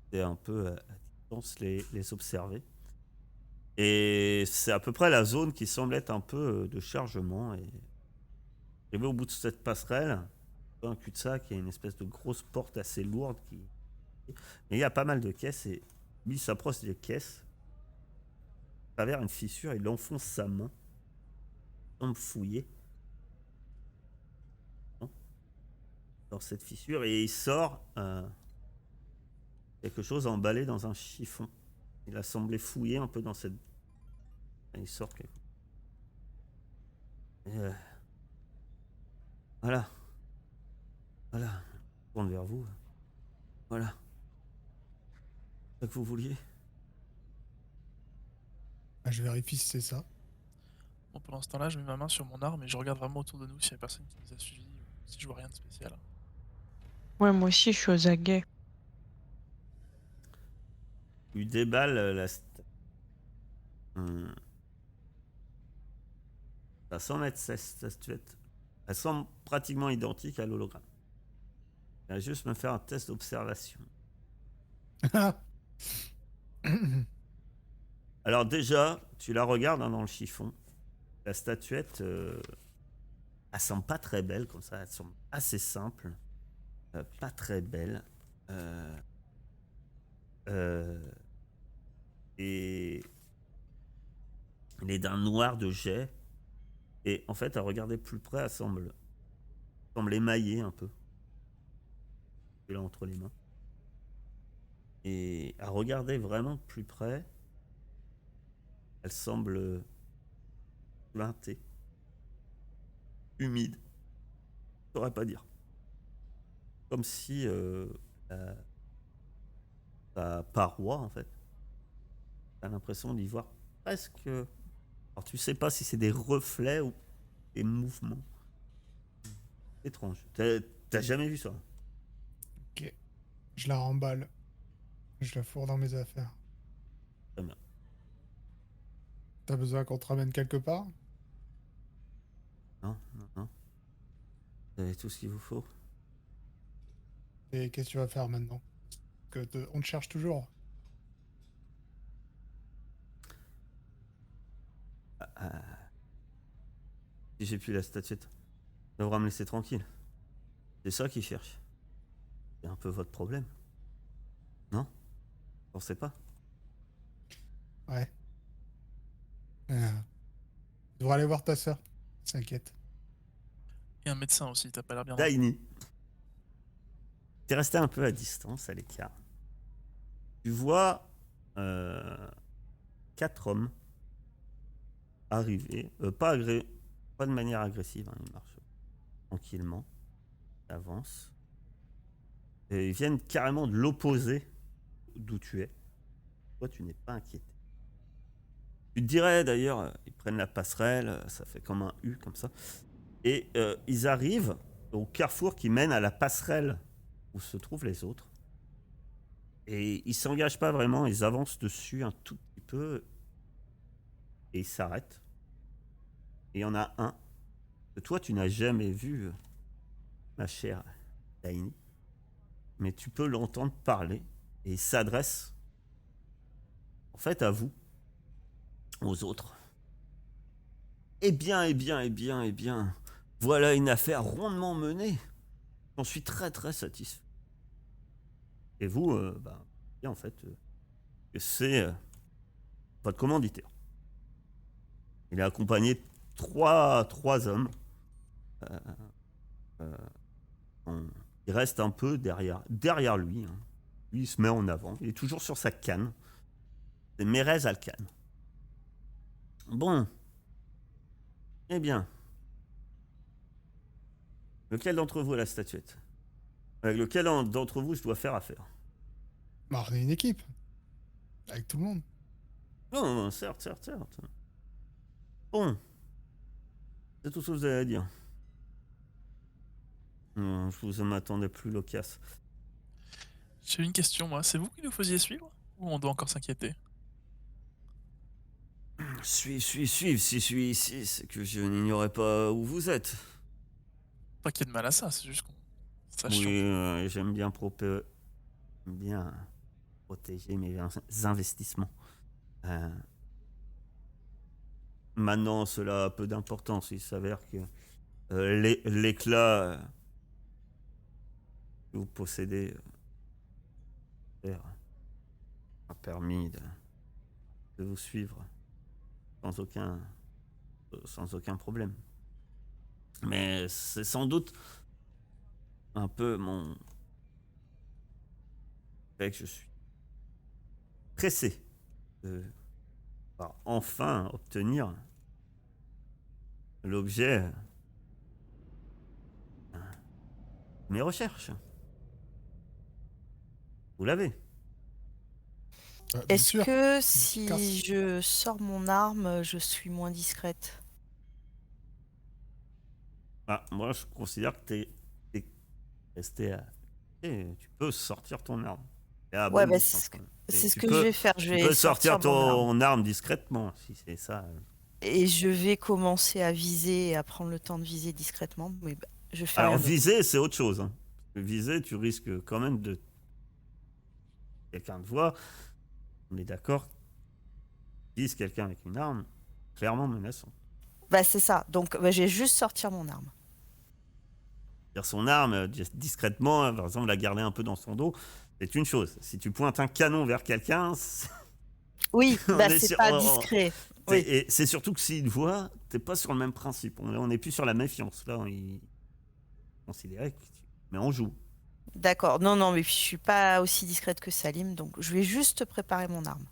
t'es un peu à distance les observer. Et c'est à peu près la zone qui semble être un peu de chargement. Et arrivé au bout de cette passerelle, un cul-de-sac, il y a une espèce de grosse porte assez lourde qui. Mais il y a pas mal de caisses et lui s'approche des caisses. À travers une fissure, il enfonce sa main. Il semble fouiller dans cette fissure et il sort quelque chose emballé dans un chiffon. Il a semblé fouiller un peu dans cette. Et il sort quelque chose. Voilà. Voilà. Je tourne vers vous. Voilà. C'est ça que vous vouliez? Je vérifie si c'est ça. Bon, pendant ce temps-là, je mets ma main sur mon arme et je regarde vraiment autour de nous s'il y a personne qui nous a suivis ou si je vois rien de spécial. Ouais, moi aussi, je suis aux aguets. Tu déballes la. Ça semble être cette statuette. Elle semble pratiquement identique à l'hologramme. Il va juste me faire un test d'observation. Alors déjà, tu la regardes dans le chiffon. La statuette, elle semble pas très belle comme ça. Elle semble assez simple. Pas très belle. Et elle est d'un noir de jet. Et en fait, à regarder plus près, elle semble émaillée un peu. Là entre les mains. Et à regarder vraiment de plus près, elle semble teintée, humide. Je saurais pas dire. Comme si la paroi, en fait, t'as l'impression d'y voir presque. Alors tu sais pas si c'est des reflets ou des mouvements. Étrange. T'as jamais vu ça? Ok. Je la remballe. Je la fourre dans mes affaires. Très bien. T'as besoin qu'on te ramène quelque part? Non. Vous avez tout ce qu'il vous faut. Et qu'est-ce que tu vas faire maintenant? On te cherche toujours. Si j'ai plus la statuette, ça devra me laisser tranquille. C'est ça qu'ils cherchent. C'est un peu votre problème. Non? Vous pensez pas? Ouais. Tu devrais aller voir ta sœur. S'inquiète. Et un médecin aussi, t'as pas l'air bien. Daini. T'es resté un peu à distance, à l'écart. Tu vois 4 hommes arriver. Pas de manière agressive, hein, ils marchent tranquillement. Ils avancent. Et ils viennent carrément de l'opposé d'où tu es. Toi, tu n'es pas inquiété. Tu te dirais d'ailleurs, ils prennent la passerelle, ça fait comme un U comme ça. Et ils arrivent au carrefour qui mène à la passerelle où se trouvent les autres. Et ils s'engagent pas vraiment, ils avancent dessus un tout petit peu. Et il s'arrête. Et il y en a un que toi, tu n'as jamais vu, ma chère Tiny. Mais tu peux l'entendre parler. Et il s'adresse, en fait, à vous, aux autres. Eh bien, eh bien, eh bien, eh bien. Voilà une affaire rondement menée. J'en suis très, très satisfait. Et vous, bien, en fait, que c'est votre commanditaire. Il est accompagné de trois hommes. Euh, euh, il reste un peu derrière lui. Hein. Lui, il se met en avant. Il est toujours sur sa canne. C'est Mérez Alcan. Bon. Eh bien. Lequel d'entre vous a la statuette? Avec lequel d'entre vous je dois faire affaire? Bah, on est une équipe. Avec tout le monde. Non, non, certes. Bon. C'est tout ce que vous avez à dire. Non, je vous m'attendais plus loquace. J'ai une question, moi. C'est vous qui nous faisiez suivre ou on doit encore s'inquiéter? Suivre, si je suis ici, c'est que je n'ignorais pas où vous êtes. Pas qu'il y ait de mal à ça, c'est juste qu'on sache. Oui, j'aime bien protéger mes investissements. Maintenant, cela a peu d'importance. Il s'avère que l'éclat que vous possédez a permis de vous suivre sans aucun problème. Mais c'est sans doute un peu mon fait que je suis pressé de enfin obtenir l'objet de mes recherches. Vous l'avez. Bien Est-ce sûr. que Efficace. si je sors mon arme, je suis moins discrète? Moi, je considère que t'es resté à... tu peux sortir ton arme. Et à Ouais, bonne bah, distance, quand même. c'est ce Tu que je peux, vais faire. Je tu vais peux sortir sortir mon arme. ton arme discrètement, si c'est ça. Et je vais commencer à viser et à prendre le temps de viser discrètement. Mais bah, je fais Alors, rien d'autre. viser, c'est autre chose. Hein. Viser, tu risques quand même de... Quelqu'un te voit, on est d'accord, vise quelqu'un avec une arme, clairement menaçant. Bah, c'est ça. Donc, bah, je vais juste sortir mon arme. Dire son arme discrètement, par exemple, la garder un peu dans son dos, c'est une chose. Si tu pointes un canon vers quelqu'un, Oui, on bah, est c'est sur- pas on- discret. Oui. Et c'est surtout que s'il te voit, t'es pas sur le même principe. On n'est plus sur la méfiance. Là, il considérait que tu mets en joue. D'accord. Non, non, mais puis je suis pas aussi discrète que Salim, donc je vais juste préparer mon arme.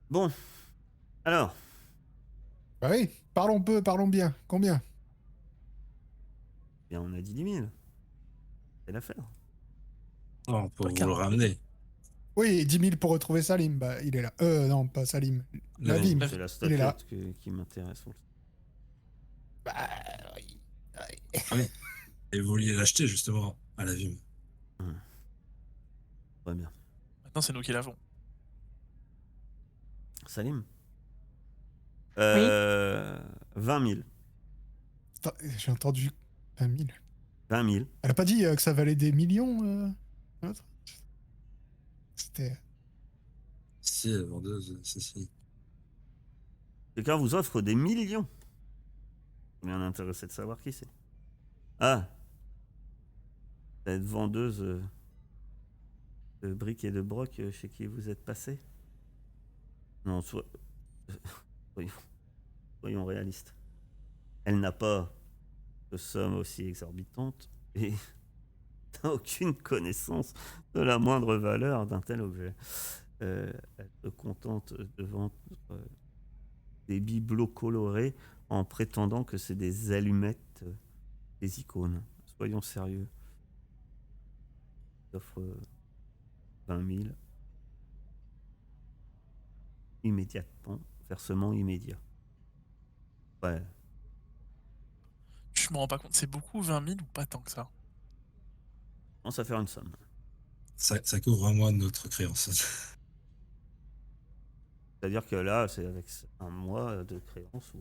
Bon, alors, Bah oui, parlons peu, parlons bien. Combien? bien, on a dit 10 000. C'est l'affaire. Non, pour Pas vous le 40. ramener. Oui, 10 000 pour retrouver Salim. Bah, il est là. Non, pas Salim. Lavim. Lavim. C'est la Il est là. statuette qui m'intéresse. Bah, oui. Et vous vouliez l'acheter justement à la Vim. Très bien. Maintenant, c'est nous qui l'avons. Salim Oui. 20 000. Attends, j'ai entendu 20 000. 20 000. Elle a pas dit que ça valait des millions l'autre. C'était. Si, la vendeuse, si. Quelqu'un vous offre des millions. Je suis bien intéressé de savoir qui c'est. Ah, cette vendeuse de briques et de broc chez qui vous êtes passé? Non, soyons réalistes. Elle n'a pas de somme aussi exorbitante et n'a aucune connaissance de la moindre valeur d'un tel objet. Elle se contente de vendre des bibelots colorés en prétendant que c'est des allumettes, des icônes. Soyons sérieux. Elle offre 20 000 immédiatement, versement immédiat. Ouais, Je me rends pas compte, c'est beaucoup 20 000 ou pas tant que ça? on commence à faire une somme. Ça couvre un mois de notre créance. C'est-à-dire que là, c'est avec un mois de créance.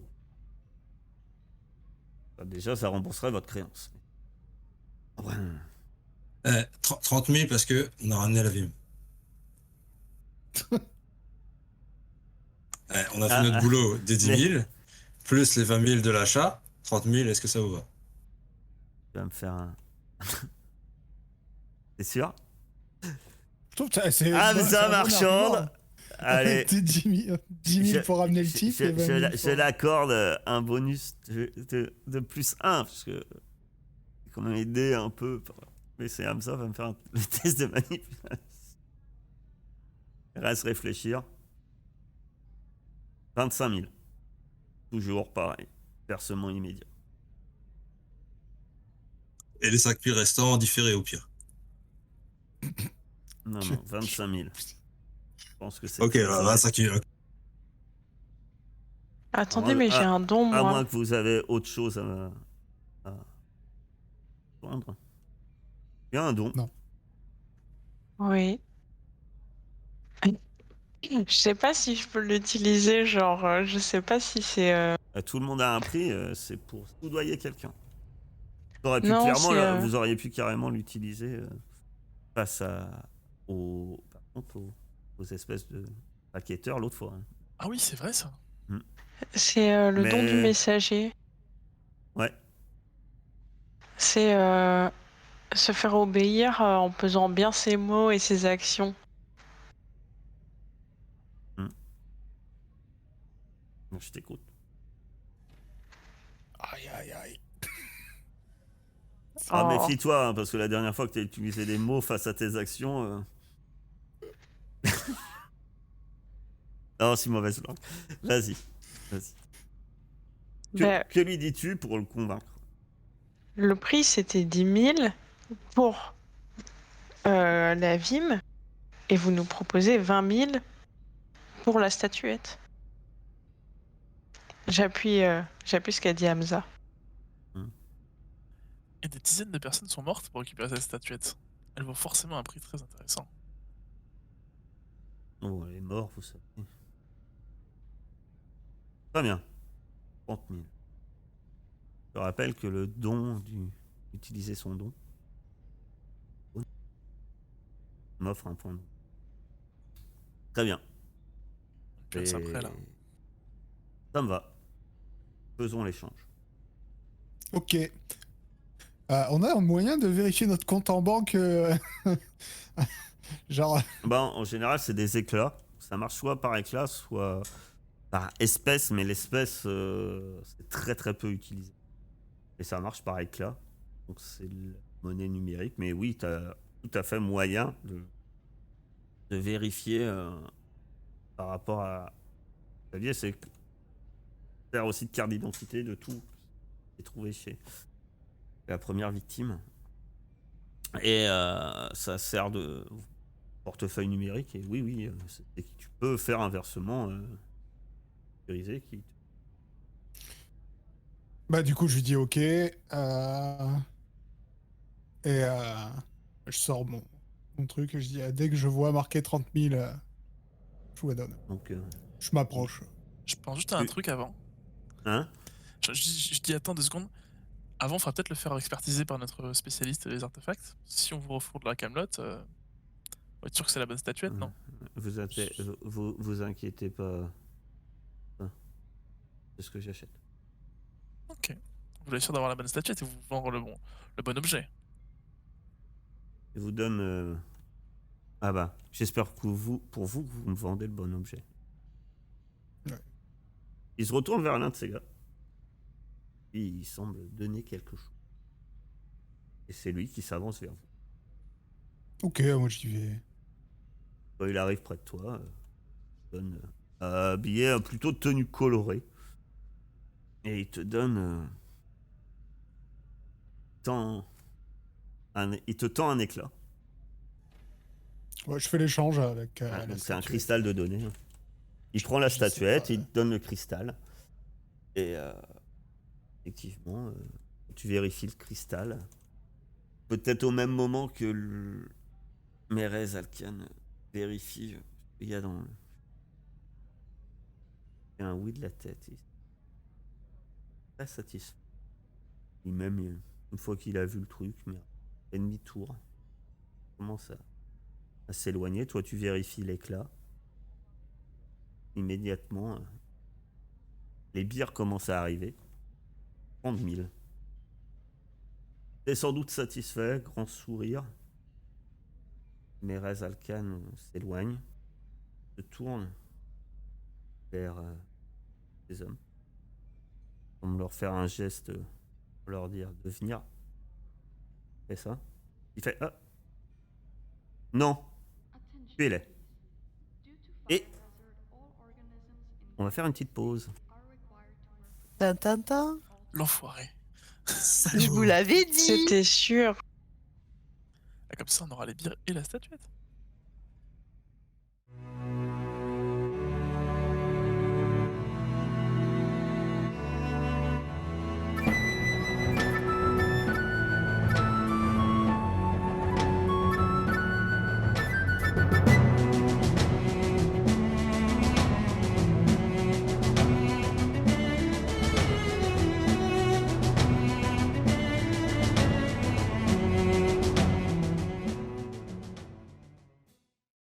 Déjà, ça rembourserait votre créance. Ouais. 30 000 parce que on a ramené la Vim. On a fait notre boulot des 10 000, plus les 20 000 de l'achat. 30 000, est-ce que ça vous va? Tu vas me faire un. T'es sûr? Je trouve que c'est Hamza un bon argument, Marchande. hein. Allez. T'es 10 000 pour ramener le titre et 20 000 Je l'accorde un bonus de plus 1, parce que c'est quand même aidé un peu. Mais c'est Hamza va me faire le test de manipulation. Reste réfléchir. 25 000. Toujours pareil. Versement immédiat. Et les 5 000 restants différés au pire. Non, 25 000. Je pense que c'est. Ok, alors 25 000. Attendez, mais j'ai un don, À moi. moins que vous avez autre chose à vendre. Il y a un don. Non. Oui. Je sais pas si je peux l'utiliser, genre, je sais pas si c'est... Tout le monde a un prix, c'est pour soudoyer quelqu'un. Non, c'est... Vous auriez pu carrément l'utiliser face par contre, aux espèces de paqueteurs l'autre fois. Hein. Ah oui, c'est vrai ça. C'est le don du Mais- messager. Ouais. C'est se faire obéir en pesant bien ses mots et ses actions. Je t'écoute. Aïe, aïe, aïe. Ah, Oh. méfie-toi, hein, parce que la dernière fois que tu as utilisé des mots face à tes actions. Non, si mauvaise langue. Vas-y. Ben, Que lui dis-tu pour le convaincre? le prix, c'était 10 000 pour la Vim, et vous nous proposez 20 000 pour la statuette. J'appuie ce qu'a dit Hamza. Et des dizaines de personnes sont mortes pour récupérer cette statuette. Elle vaut forcément un prix très intéressant. Oh, elle est morte, vous savez. Très bien. 30 000. Je rappelle que le don utiliser son don m'offre un point de. Très bien. Je laisse après là. Ça me va. Faisons l'échange. Ok. On a un moyen de vérifier notre compte en banque. Genre. En général, c'est des éclats. Ça marche soit par éclat, soit par espèce, mais l'espèce, c'est très très peu utilisé. Et ça marche par éclat. Donc c'est la monnaie numérique. Mais oui, tu as tout à fait moyen de vérifier par rapport à. C'est faire aussi de carte d'identité de tout. J'ai trouvé chez la première victime. Et ça sert de portefeuille numérique. Et oui, tu peux faire un versement sécurisé qui. Bah, du coup, je lui dis ok. Et je sors mon truc et je dis dès que je vois marqué 30 000, je vous la donne. Donc, Je m'approche. Je pense juste à un truc avant. hein? Je dis attends 2 secondes. Avant, il faudra peut-être le faire expertiser par notre spécialiste des artefacts. Si on vous refourgue la camelote, on va être sûr que c'est la bonne statuette, non? Vous inquiétez pas. C'est ce que j'achète. Ok. Vous voulez être sûr d'avoir la bonne statuette et vous vendre le bon objet. Je vous donne. Ah bah, j'espère que pour vous, que vous me vendez le bon objet. Ouais. Il se retourne vers l'un de ces gars. Et il semble donner quelque chose. Et c'est lui qui s'avance vers vous. Ok, moi j'y vais. Quand il arrive près de toi, il donne habillé plutôt de tenue colorée. Et il te donne. Il te tend un éclat. Ouais, je fais l'échange avec. Donc la c'est un statuette. cristal de données. Il prend la Je sais statuette, pas, il te donne le cristal. Et effectivement, tu vérifies le cristal. Peut-être au même moment que Mérez Alkan vérifie ce qu'il y a dans fait un oui de la tête. Il est très satisfait. Et même une fois qu'il a vu le truc, mais fait demi-tour. Il commence à s'éloigner. Toi, tu vérifies l'éclat. Immédiatement, les bières commencent à arriver. 30 000. T'es sans doute satisfait, grand sourire. Mérez Alcan s'éloigne, se tourne vers les hommes. Pour leur faire un geste, pour leur dire de venir. Il fait ça. Il fait ah. Non, tuez-les. Et on va faire une petite pause. Tintin. L'enfoiré. Je vous l'avais dit. C'était sûr. Ah, comme ça, on aura les bières et la statuette.